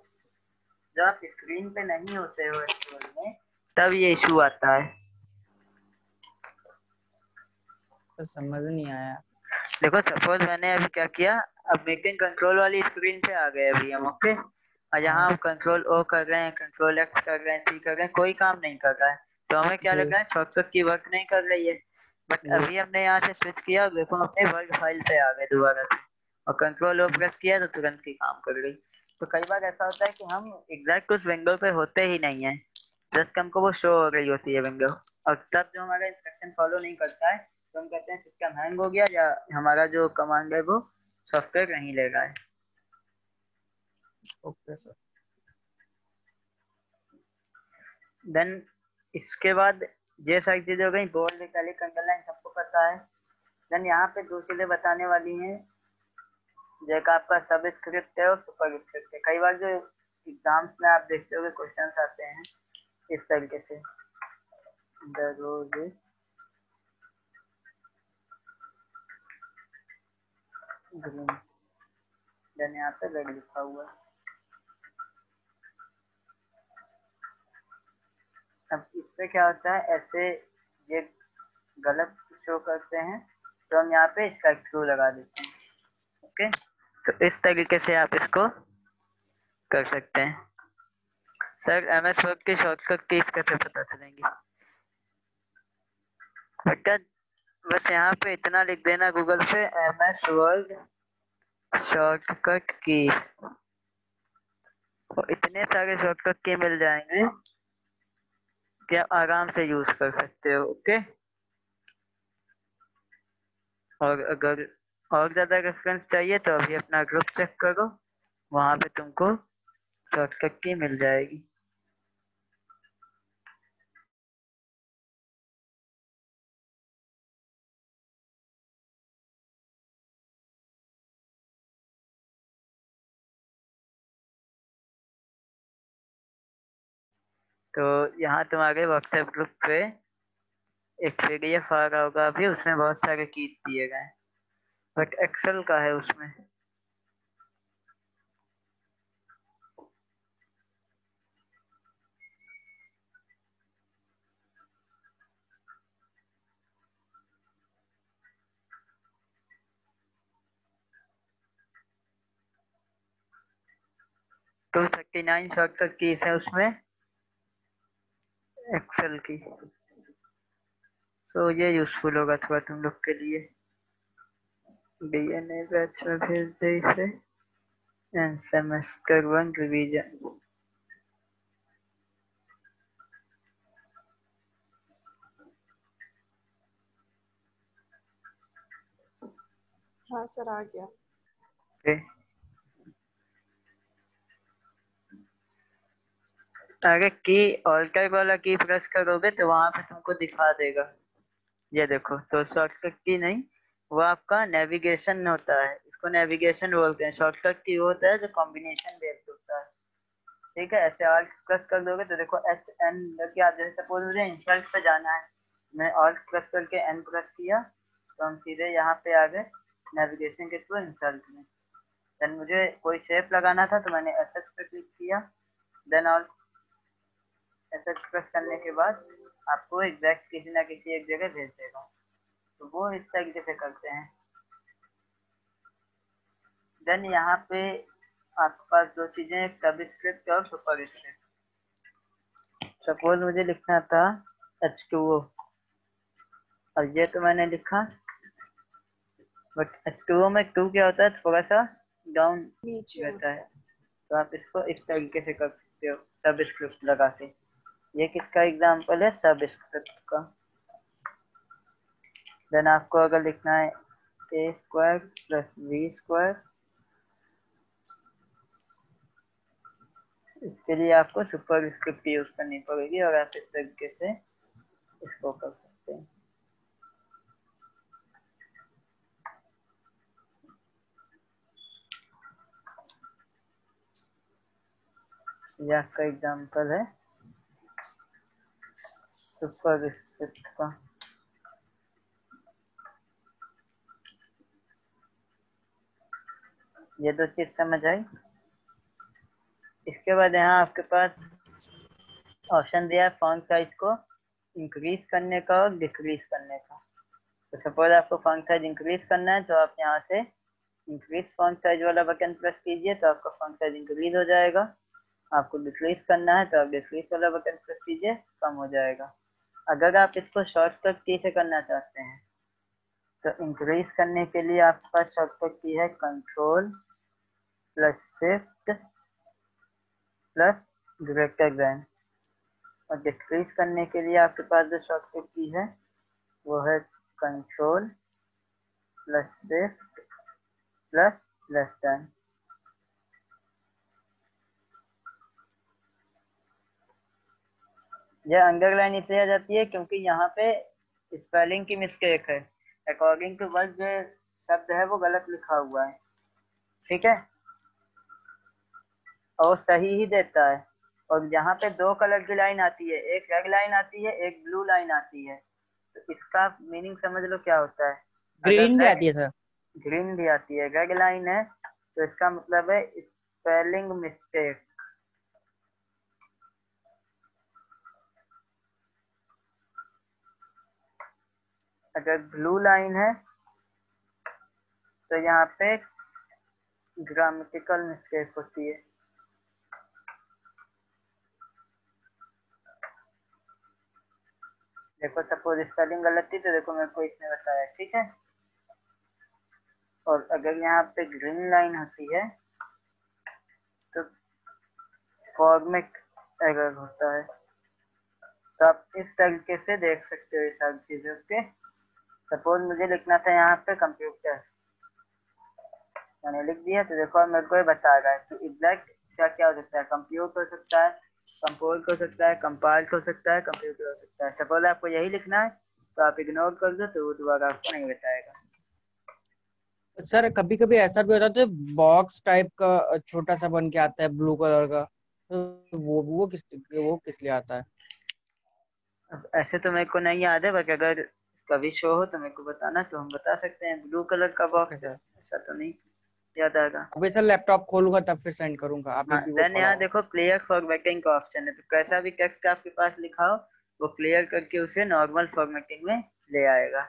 जब आप स्क्रीन पे नहीं होते हो एक्चुअल में, तब ये इशू आता है। सर समझ नहीं आया। देखो सपोज मैंने अभी क्या किया, अब मीटिंग कंट्रोल वाली स्क्रीन पे आ गए अभी हम। ओके, और यहाँ हम कंट्रोल ओ कर रहे हैं, कंट्रोल एक्स कर रहे हैं, सी कर रहे हैं, कोई काम नहीं कर रहा है। तो हमें क्या लग रहा है शॉर्टकट की वर्क नहीं कर रही है। बट अभी हमने यहाँ से स्विच किया, देखो अपने वर्क फाइल पे आ गए दोबारा से, और कंट्रोल ओ प्रेस किया तो तुरंत की काम कर गई। तो कई बार ऐसा होता है कि हम एग्जैक्ट उस विंडो पे होते ही नहीं है, जस्ट हमको वो शो हो रही होती है विंडो, और तब जो हमारा इंस्ट्रक्शन फॉलो नहीं करता है तो हम कहते हैं सिस्टम हैंग हो गया, या हमारा जो कमांड है वो सॉफ्टवेयर नहीं ले रहा है। Okay sir. देन इसके बाद ये सारी चीजें हो गई, बोल्ड इटैलिक अंडरलाइन सबको पता है। देन यहाँ पे दो चीजें बताने वाली हैं, जैसा आपका सब स्क्रिप्ट है और सुपर स्क्रिप्ट है। कई बार जो एग्जाम्स में आप देखते हो क्वेश्चन आते हैं इस तरीके से, द रोज ग्रीन, देन यहाँ पे रेड लिखा हुआ है। अब इससे क्या होता है, ऐसे ये गलत शो करते हैं, तो हम यहाँ पे इसका ट्रू लगा देते हैं। ओके, तो इस तरीके से आप इसको कर सकते हैं। सर MS वर्ड की शॉर्टकट कीज कैसे पता चलेंगी? बेटा बस यहाँ पे इतना लिख देना गूगल पे MS वर्ड शॉर्टकट कीज, तो इतने सारे शॉर्टकट की मिल जाएंगे कि आप आराम से यूज कर सकते हो। ओके, और अगर और ज्यादा रेफरेंस चाहिए तो अभी अपना ग्रुप चेक करो, वहां पे तुमको शॉर्टकट की मिल जाएगी। तो यहाँ तुम्हारे व्हाट्सएप ग्रुप पे एक PDF आ रहा होगा अभी, उसमें बहुत सारे कीज दिए गए हैं, बट एक्सेल का है उसमें। तो 39 शॉर्टकट कीज है उसमें एक्सेल की, तो ये यूजफुल होगा थोड़ा तुम लोग के लिए। DNA बैच में भेज दे इसे, एंड सेमेस्टर 1 रिवीजन। हाँ सर आ गया। ओके, अगर की ऑल्टर वाला की प्रेस करोगे तो वहां पे तुमको दिखा देगा, ये देखो। तो शॉर्टकट की नहीं, वो आपका नेविगेशन होता है, इसको नेविगेशन बोलते हैं। शॉर्टकट की वो होता है जो कॉम्बिनेशन बेस्ड होता है, ठीक है। ऐसे ऑल्ट प्रेस कर दोगे तो देखो HN लग गया। जैसे सपोज मुझे इंसर्ट पे जाना है, मैं ऑल्ट प्रेस करके N प्रेस किया तो हम सीधे यहाँ पे आ गए नेविगेशन के थ्रू इंसर्ट में। देन मुझे कोई शेप लगाना था तो मैंने SS पे क्लिक किया, देन ऑल्ट SS प्रेस करने के बाद आपको एग्जैक्ट किसी ना किसी एक जगह भेज देगा। तो वो इस तरीके से करते हैं। देन यहाँ पे आपके पास दो चीजें, सबस्क्रिप्ट और सुपरस्क्रिप्ट। सपोज मुझे लिखना था H2O, और ये तो मैंने लिखा, बट H2O में 2 क्या होता है, थोड़ा सा डाउन रहता है, तो आप इसको इस तरीके से कर सकते हो सबस्क्रिप्ट लगा के। ये किसका एग्जाम्पल है, सबस्क्रिप्ट का। देन आपको अगर लिखना है A² + B², इसके लिए आपको सुपरस्क्रिप्ट यूज करनी पड़ेगी, और आप इस तरीके से इसको कर सकते हैं। ये आपका एग्जाम्पल है सुपरस्क्रिप्ट का। ये दो चीज समझ आई। इसके बाद यहाँ आपके पास ऑप्शन दिया है फॉन्ट साइज को इंक्रीज करने का और डिक्रीज करने का। तो सपोज आपको फॉन्ट साइज इंक्रीज करना है तो आप यहाँ से इंक्रीज फॉन्ट साइज वाला बटन प्रेस कीजिए तो आपका फॉन्ट साइज इंक्रीज हो जाएगा। आपको डिक्रीज करना है तो आप डिक्रीज वाला बटन प्रेस कीजिए, कम हो जाएगा। अगर आप इसको शॉर्टकट की से करना चाहते हैं तो इंक्रीज करने के लिए आपके पास शॉर्टकट की है Ctrl + Shift + ग्रेटर देन, और डिक्रीज करने के लिए आपके पास जो शॉर्टकट की है वो है Ctrl + Shift + लेस देन। यह अंडरलाइन इसलिए आ जाती है क्योंकि यहाँ पे स्पेलिंग की मिस्टेक है, अकॉर्डिंग टू वर्ड जो शब्द है वो गलत लिखा हुआ है, ठीक है, और सही ही देता है। और यहाँ पे दो कलर की लाइन आती है, एक रेड लाइन आती है, एक ब्लू लाइन आती है। तो इसका मीनिंग समझ लो क्या होता है। ग्रीन भी आती है सर। ग्रीन भी आती है, रेड लाइन है तो इसका मतलब है स्पेलिंग मिस्टेक। अगर ब्लू लाइन है तो यहाँ पे ग्रामेटिकल मिस्टेक होती है। देखो सपोज स्पेलिंग गलत थी तो देखो मेरे को इसने बताया, ठीक है। और अगर यहाँ पे ग्रीन लाइन होती है तो फॉर्मेट एरर होता है। तो आप इस तरीके से देख सकते हो ये सारी चीजें। ओके, सपोज मुझे लिखना था यहाँ पे कंप्यूटर, मैंने लिख दिया तो देखो मेरे को ये बता रहा है कि एग्जैक्ट क्या क्या हो सकता है। कंप्यूट हो सकता है, कंपोज हो सकता है, कंपाइल हो सकता है, कंप्यूटर हो सकता है। सपोज आपको यही लिखना है तो आप इग्नोर कर दो तो वो दोबारा आपको नहीं बताएगा। सर कभी कभी ऐसा भी होता है तो बॉक्स टाइप का छोटा सा बन के आता है ब्लू कलर का, तो वो किस लिए आता है? अब ऐसे तो मेरे को नहीं याद है, बट अगर कभी शो हो तो मेरे को बताना तो हम बता सकते हैं। ब्लू कलर का बॉक्स है, ऐसा तो नहीं याद आएगा। अभी सर लैपटॉप खोलूंगा तब फिर सेंड करूंगा, आप हाँ, भी वो देन यहाँ देखो क्लियर फॉर्मेटिंग का ऑप्शन है, तो कैसा भी टेक्स्ट आपके पास लिखा हो वो क्लियर करके उसे नॉर्मल फॉर्मेटिंग में ले आएगा।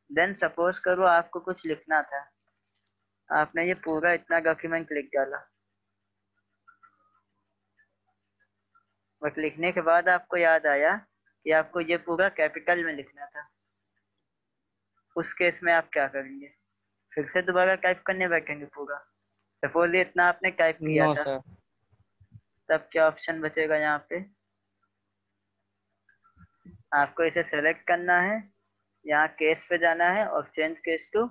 देन सपोज करो आपको कुछ लिखना था, आपने ये पूरा इतना डॉक्यूमेंट लिख डाला, बट लिखने के बाद आपको याद आया कि आपको ये पूरा कैपिटल में लिखना था। उस केस में आप क्या करेंगे? फिर से दोबारा टाइप करने बैठेंगे पूरा? सपोज ये इतना आपने टाइप किया नो था, सर। तब क्या ऑप्शन बचेगा यहाँ पे? आपको इसे सेलेक्ट करना है, यहाँ केस पे जाना है और change case to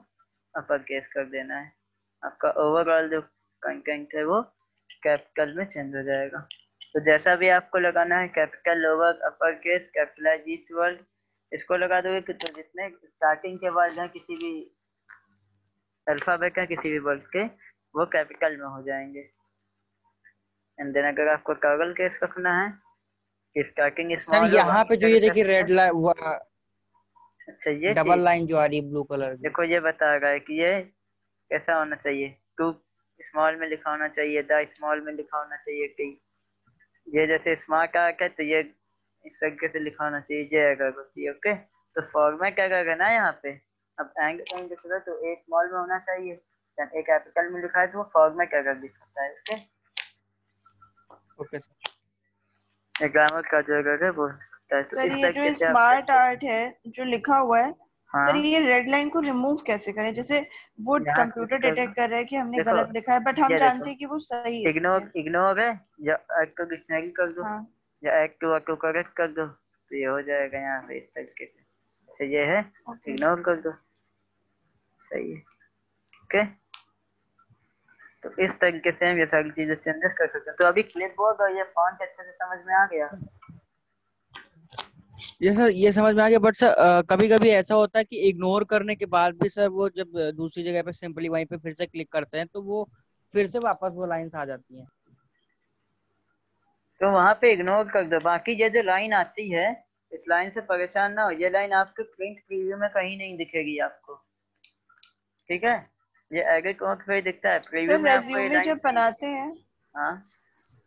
upper case कर देना है। आपका ओवरऑल जो कंटेंट है वो कैपिटल में चेंज हो जाएगा। तो जैसा भी आपको लगाना है, capital, lower, upper case, capitalize each word, इसको लगा दोगे तो जितने स्टार्टिंग के वर्ड हैं किसी भी अल्फाबेट है किसी भी वर्ड के, वो कैपिटल में हो जाएंगे। एंड देन अगर आपको टॉगल केस रखना है कि स्टार्टिंग सर स्मॉल हो यहाँ पे जो ये देखिए रेड लाइन, अच्छा ये डबल चीज लाइन जो आ रही है ब्लू कलर की, देखो ये बता रहा है कि ये कैसा होना चाहिए। टू स्मॉल में लिखा होना चाहिए, द स्मॉल में लिखा होना चाहिए कि ये जैसे स्मार्ट आर्क है तो ये इस तरीके से लिखा होना चाहिए, ये अगर होती है। ओके, तो फॉर्मेट अगर है ना यहाँ पे, अब एंड एंड दिखा तो ए स्मॉल में होना चाहिए, ए कैपिटल में लिखा है तो वो फॉर्मेट अगर दिखाता है। Okay okay sir. ये ग्रामर का जो अगर है वो होता है। तो सर इस ये जो तरीके से आप स्मार्ट आर्ट है जो लिखा हुआ है, हाँ सर ये रेड लाइन को रिमूव कैसे करें? जैसे वो यहाँ क्लिक कंप्यूटर कर दो। डिटेक्ट कर रहा है कि हमने देखो गलत लिखा है, बट हम ये जानते देखो हैं कि वो सही है। इग्नोर है, या ऐड को डिक्शनरी कर दो, हाँ या ऐड टू ऑटो करेक्ट कर दो तो ये हो जाएगा यहाँ पे इस तरीके से। तो ये है, ओके। इग्नोर कर दो, सही है। ओके, तो इस तरीके से हम ये सारी चीजें चेंजेस कर सकते हैं। तो अभी क्लिपबोर्ड और ये फॉन्ट अच्छे से समझ में आ गया? ये सर ये समझ में आ गया, बट सर कभी कभी ऐसा होता है कि इग्नोर करने के बाद भी सर वो जब दूसरी जगह पे सिंपली वहीं पे फिर से क्लिक करते हैं तो वो फिर से वापस वो लाइंस आ जाती हैं। तो वहां पे इग्नोर कर दो। बाकी ये जो लाइन आती है, इस लाइन से परेशान ना हो, ये लाइन आपके प्रिंट प्रीव्यू में कहीं नहीं दिखेगी आपको, ठीक है? ये एडिट कोड पे दिखता है, प्रीव्यू सर में आपको ये रेज्यूमे लाइन जब बनाते हैं, हाँ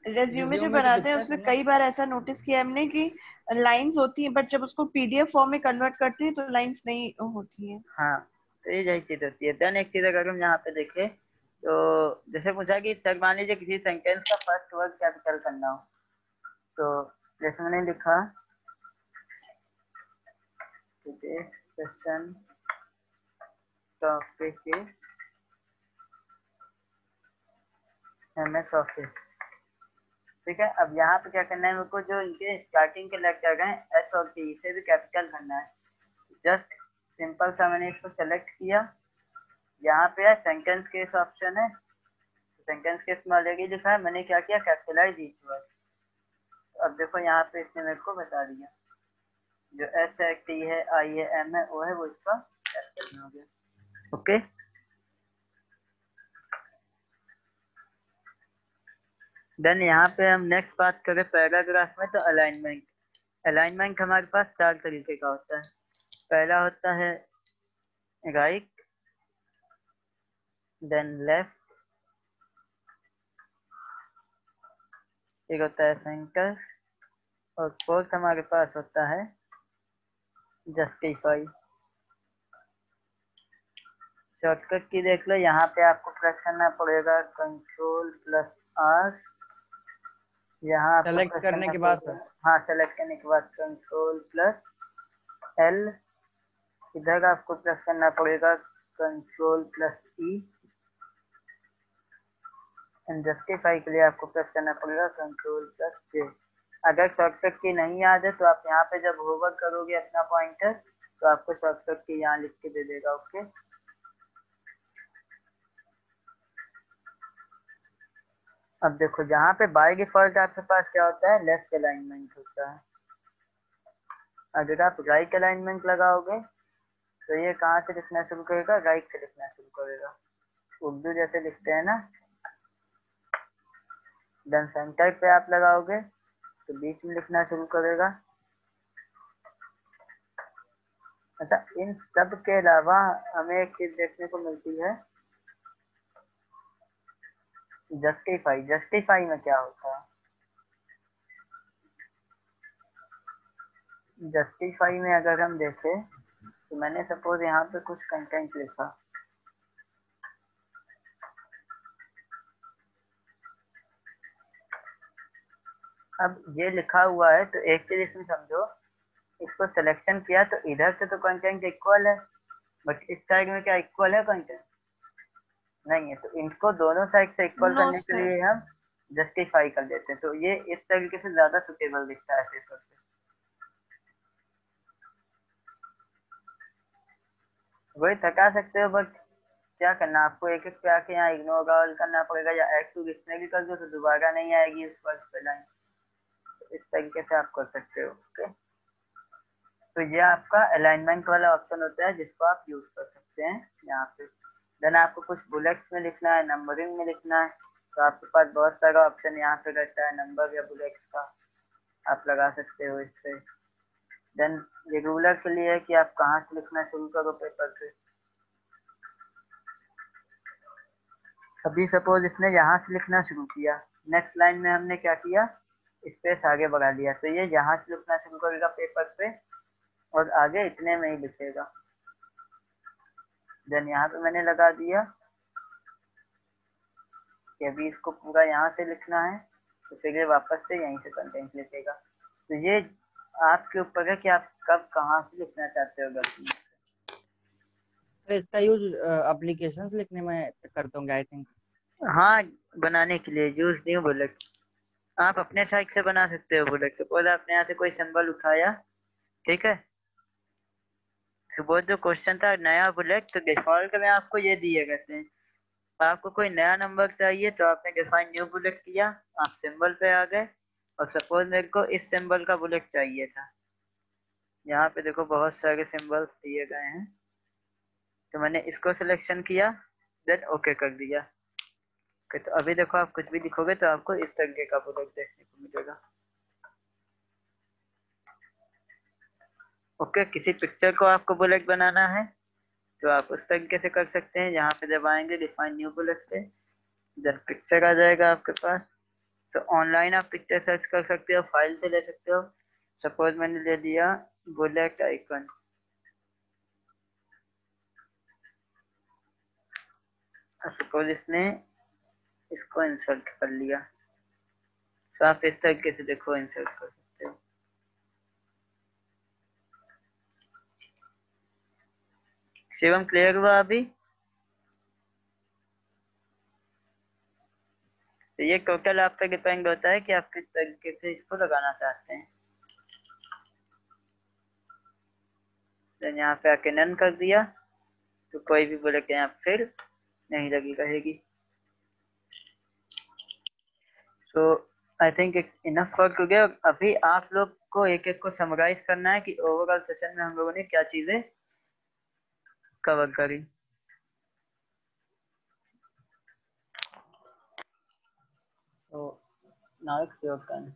रेज्यूमे जब में तो बनाते हैं दिखता है उसमें सर ना। कई बार ऐसा नोटिस किया हमने कि लाइंस होती हैं, बट जब उसको पीडीएफ फॉर्म में कन्वर्ट करते हैं तो लाइंस नहीं होती हैं। हाँ, तो ये यही चीज होती है। देन एक चीज अगर हम यहाँ पे देखें तो जैसे पूछा कि सर मान लीजिए किसी सेंटेंस का फर्स्ट वर्ड कैपिटल करना हो, तो जैसे मैंने लिखा session topic is MS office, ठीक है। अब यहाँ पे क्या करना है मेरे को, जो इनके स्टार्टिंग के लेटर हैं एस और टी, इसे भी कैपिटल करना है। जस्ट सिंपल सा मैंने इसको सेलेक्ट किया, यहाँ पे है सेंटेंस केस ऑप्शन है, सेंटेंस केस में ऑलरेडी लिखा है, मैंने क्या किया कैपिटलाइज ईच वर्ड। अब देखो यहाँ पे इसने मेरे को बता दिया, जो एस है, टी है, आई है, एम है, ओ है, वो इसका कैपिटल में हो गया। ओके, देन यहाँ पे हम नेक्स्ट बात करें पैराग्राफ में, तो अलाइनमेंट। अलाइनमेंट हमारे पास 4 तरीके का होता है। पहला होता है राइट, देन लेफ्ट, एक होता है सेंटर, और फोर्थ हमारे पास होता है जस्टिफाई। शॉर्टकट की देख लो, यहाँ पे आपको प्रेस करना पड़ेगा Ctrl+R। यहाँ आपको सेलेक्ट प्रेस करने करना के बाद पड़ेगा, सर हाँ सेलेक्ट करने के बाद Ctrl+L। इधर आपको प्रेस करना पड़ेगा Ctrl+E। एंड जस्टिफाई के लिए आपको प्रेस करना पड़ेगा Ctrl+J। अगर शॉर्टकट की नहीं याद है तो आप यहाँ पे जब होवर करोगे अपना पॉइंटर तो आपको शॉर्टकट की यहाँ लिख के दे देगा। ओके, अब देखो जहाँ पे बाय डिफॉल्ट आपके पास क्या होता है, लेफ्ट अलाइनमेंट होता है। अगर आप राइट अलाइनमेंट लगाओगे तो ये कहाँ से लिखना शुरू करेगा, राइट से लिखना शुरू करेगा। उर्दू जैसे लिखते हैं ना। देन सेंटर पे आप लगाओगे तो बीच में लिखना शुरू करेगा। अच्छा, इन सब के अलावा हमें एक चीज देखने को मिलती है, जस्टिफाई। जस्टिफाई में क्या होता है, जस्टिफाई में अगर हम देखें तो मैंने सपोज यहाँ पे कुछ कंटेंट लिखा, अब ये लिखा हुआ है तो एक चीज इसमें समझो, इसको सिलेक्शन किया तो इधर से तो कंटेंट इक्वल है, बट इस साइड में क्या इक्वल है कंटेंट, नहीं है। तो इनको दोनों साइड से इक्वल नो करने के सर। लिए हम जस्टिफाई कर देते हैं। तो ये इस तरीके से ज्यादा सुटेबल दिखता है पेपर पे। वही थका सकते हो, बट क्या करना, आपको एक एक पे आके यहाँ इग्नोर ऑल करना पड़ेगा, या एक्स टू इसमें भी कर दो तो दोबारा नहीं आएगी उस वर्ड पे लाइन। तो इस तरीके से आप कर सकते हो। ओके, तो ये आपका अलाइनमेंट वाला ऑप्शन होता है जिसको आप यूज कर सकते हैं यहाँ पे। देन आपको कुछ बुलेट्स में लिखना है, नंबरिंग में लिखना है, तो आपके पास बहुत सारा ऑप्शन यहाँ पे रहता है नंबर या बुलेट्स का, आप लगा सकते हो इससे। देन ये रूलर के लिए है कि आप कहाँ से लिखना शुरू करो पेपर पे। अभी सपोज इसने यहाँ से लिखना शुरू किया, नेक्स्ट लाइन में हमने क्या किया, स्पेस आगे बढ़ा लिया, तो ये यहाँ से लिखना शुरू करेगा पेपर पे और आगे इतने में ही लिखेगा। देन यहाँ पे मैंने लगा दिया कि अभी इसको पूरा यहाँ से लिखना है, तो फिर ये वापस से यहीं से कंटेंट लिखेगा। तो ये आपके ऊपर है कि आप कब कहाँ से लिखना चाहते हो गलती। सर इसका यूज एप्लीकेशंस लिखने में करते होंगे आई थिंक। हाँ, बनाने के लिए यूज नहीं बुलेट, आप अपने साइड से बना सकते हो बुलेट। सपोज आपने यहाँ से कोई सिंबल उठाया, ठीक है, सपोज जो क्वेश्चन था नया बुलेट, तो डिफॉल्ट में आपको ये दिए रहते हैं। आपको कोई नया नंबर चाहिए तो आपने डिफाइन न्यू बुलेट किया, आप सिंबल पे आ गए, और सपोज मेरे को इस सिंबल का बुलेट चाहिए था, यहाँ पे देखो बहुत सारे सिंबल्स दिए गए हैं, तो मैंने इसको सिलेक्शन किया, देन ओके कर दिया। तो अभी देखो आप कुछ भी लिखोगे तो आपको इस तरीके का बुलेट देखने को मिलेगा। ओके, किसी पिक्चर को आपको बुलेट बनाना है तो आप उस तरीके से कर सकते हैं। यहाँ पे जब आएंगे डिफाइन न्यू बुलेट पे, जब पिक्चर आ जाएगा आपके पास, तो ऑनलाइन आप पिक्चर सर्च कर सकते हो, फाइल से ले सकते हो। सपोज मैंने ले लिया बुलेट आइकन, सपोज इसने इसको इंसर्ट कर लिया, तो आप इस तरीके से देखो इंसर्ट कर सकते हो। शिवम क्लियर हुआ अभी? तो ये टोटल आप पे डिपेंड होता है कि आप किस तरीके से इसको लगाना चाहते हैं। देन यहाँ पे आके नन कर दिया तो कोई भी बुलेट यहाँ फिर नहीं लगी रहेगी। तो I think enough for today. अभी आप लोग को एक एक को समराइज करना है कि ओवरऑल सेशन में हम लोगों ने क्या चीजें कवर करी। तो नाउ इट्स योर टर्न।